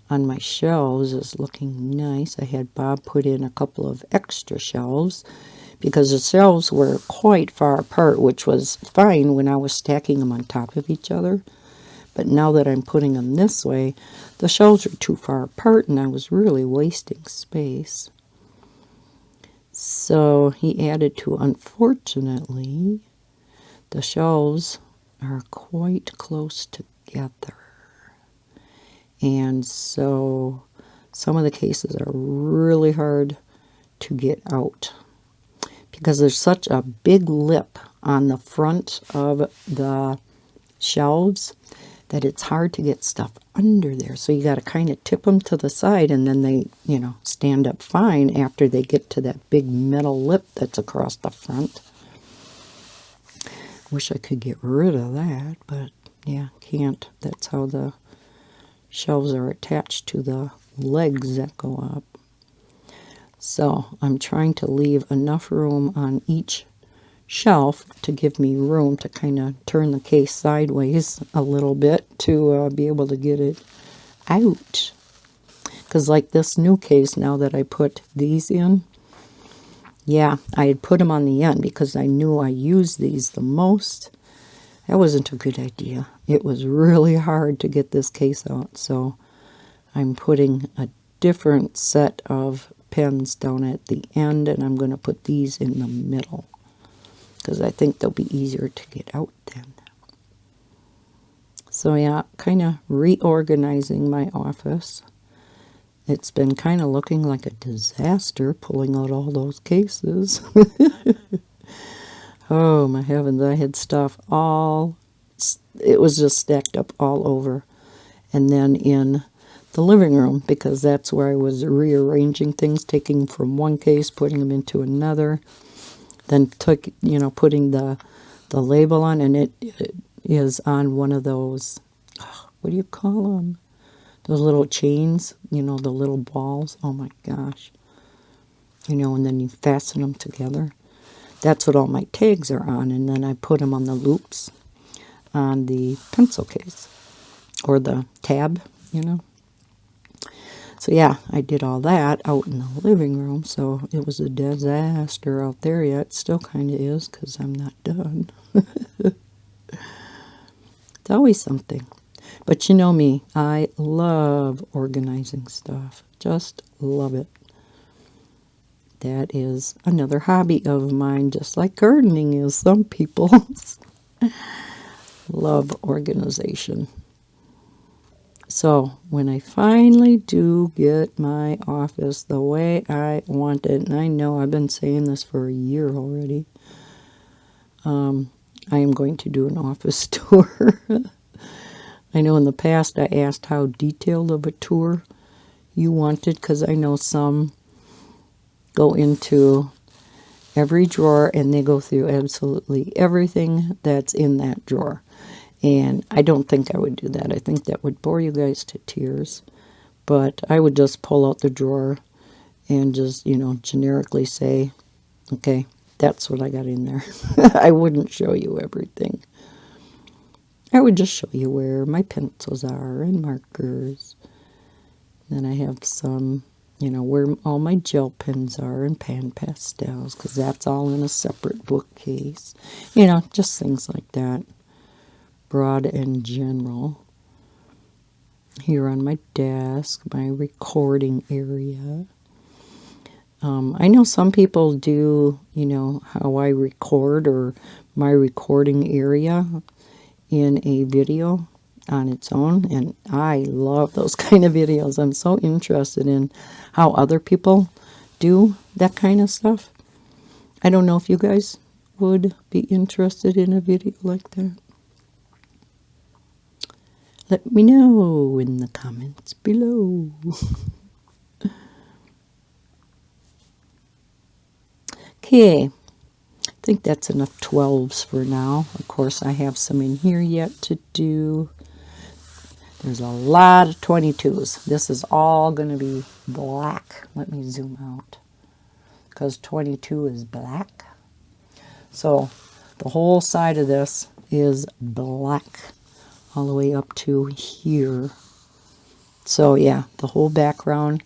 on my shelves is looking nice. I had Bob put in a couple of extra shelves because the shelves were quite far apart, which was fine when I was stacking them on top of each other. But now that I'm putting them this way, the shelves are too far apart and I was really wasting space. So he added to, unfortunately, the shelves are quite close together. And so some of the cases are really hard to get out because there's such a big lip on the front of the shelves that it's hard to get stuff under there. So you got to kind of tip them to the side, and then they, stand up fine after they get to that big metal lip that's across the front. Wish I could get rid of that, but yeah, can't. That's how the shelves are attached to the legs that go up. So I'm trying to leave enough room on each shelf to give me room to kind of turn the case sideways a little bit to be able to get it out. Because like this new case now that I put these in, yeah, I had put them on the end because I knew I used these the most. That wasn't a good idea. It was really hard to get this case out, so I'm putting a different set of pens down at the end, and I'm going to put these in the middle because I think they'll be easier to get out then. So yeah, kind of reorganizing my office. It's been kind of looking like a disaster pulling out all those cases. Oh my heavens, I had stuff it was just stacked up all over. And then in the living room, because that's where I was rearranging things, taking from one case, putting them into another, then putting the label on, and it is on one of those, what do you call them? Those little chains, the little balls. Oh my gosh. And then you fasten them together. That's what all my tags are on, and then I put them on the loops on the pencil case, or the tab, So yeah, I did all that out in the living room, so it was a disaster out there. Yeah, it still kind of is, because I'm not done. It's always something. But you know me, I love organizing stuff. Just love it. That is another hobby of mine, just like gardening is some people's. Love organization. So when I finally do get my office the way I want it, and I know I've been saying this for a year already, I am going to do an office tour. I know in the past I asked how detailed of a tour you wanted, because I know some go into every drawer and they go through absolutely everything that's in that drawer. And I don't think I would do that. I think that would bore you guys to tears. But I would just pull out the drawer and just, generically say, okay, that's what I got in there. I wouldn't show you everything. I would just show you where my pencils are and markers. Then I have some, where all my gel pens are and pan pastels, because that's all in a separate bookcase. Just things like that. Broad and general. Here on my desk, my recording area. I know some people do, how I record, or my recording area in a video on its own, and I love those kind of videos. I'm so interested in how other people do that kind of stuff. I don't know if you guys would be interested in a video like that. Let me know in the comments below. Okay, I think that's enough 12s for now. Of course, I have some in here yet to do. There's a lot of 22s. This is all going to be black. Let me zoom out, because 22 is black. So the whole side of this is black, all the way up to here. So yeah, the whole background,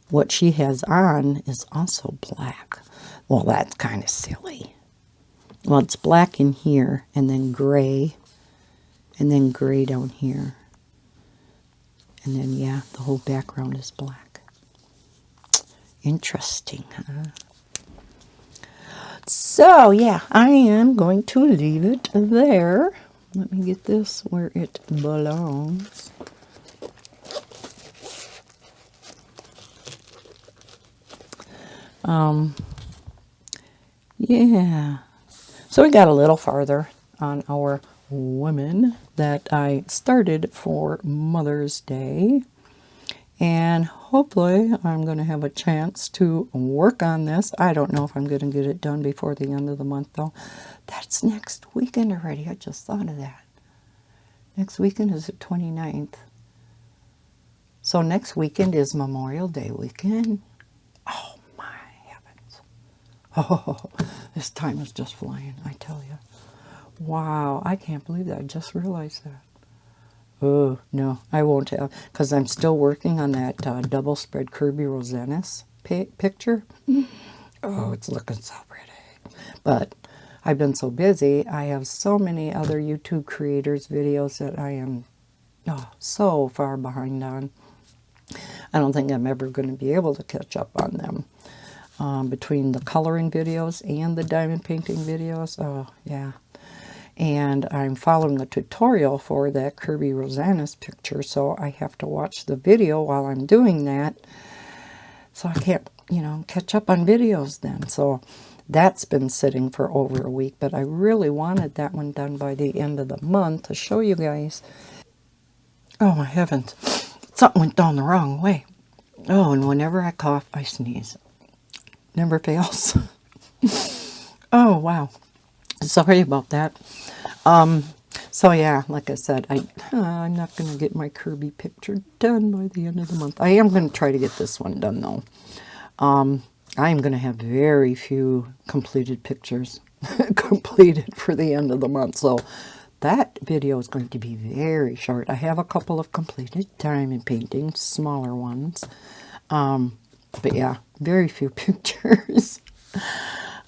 what she has on, is also black. Well, that's kind of silly. Well, it's black in here, and then gray down here. And then, yeah, the whole background is black. Interesting, huh? So, yeah, I am going to leave it there. Let me get this where it belongs. Yeah. So we got a little farther on our women that I started for Mother's Day. And hopefully I'm going to have a chance to work on this. I don't know if I'm going to get it done before the end of the month, though. That's next weekend already. I just thought of that. Next weekend is the 29th. So next weekend is Memorial Day weekend. Oh, my heavens. Oh, this time is just flying, I tell you. Wow, I can't believe that. I just realized that. Oh, no, I won't have, because I'm still working on that double spread Kirby Rosenis picture. Oh, it's looking so pretty. But I've been so busy. I have so many other YouTube creators videos that I am so far behind on. I don't think I'm ever going to be able to catch up on them. Between the coloring videos and the diamond painting videos, oh yeah. And I'm following a tutorial for that Kirby Rosanna's picture, so I have to watch the video while I'm doing that. So I can't, catch up on videos then. So that's been sitting for over a week, but I really wanted that one done by the end of the month to show you guys. Oh my heavens, something went down the wrong way. Oh, and whenever I cough, I sneeze. Never fails. Oh, wow. Sorry about that. So yeah, like I said, I'm not going to get my Kirby picture done by the end of the month. I am going to try to get this one done, though. I am going to have very few completed pictures completed for the end of the month. So that video is going to be very short. I have a couple of completed diamond paintings, smaller ones. But yeah, very few pictures.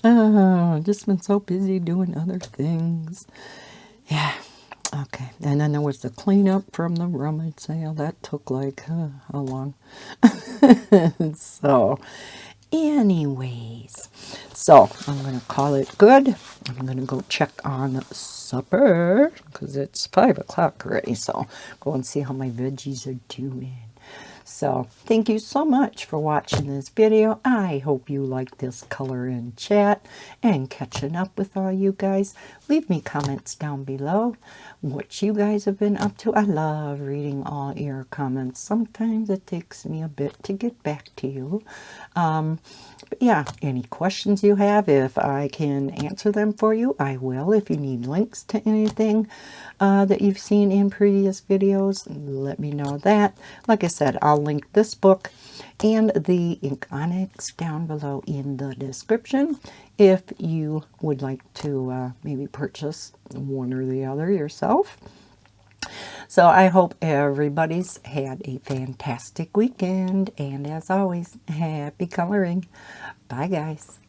Just been so busy doing other things. Yeah. Okay. And then there was the cleanup from the rummage sale. That took like, how long? So, anyways. So, I'm going to call it good. I'm going to go check on supper because it's 5 o'clock already. So, go and see how my veggies are doing. So, thank you so much for watching this video. I hope you liked this color and chat and catching up with all you guys. Leave me comments down below what you guys have been up to. I love reading all your comments. Sometimes it takes me a bit to get back to you. But yeah, any questions you have, if I can answer them for you, I will. If you need links to anything that you've seen in previous videos, let me know that. Like I said, I'll link this book and the ink onyx down below in the description if you would like to maybe purchase one or the other yourself. So I hope everybody's had a fantastic weekend, and as always, happy coloring. Bye guys.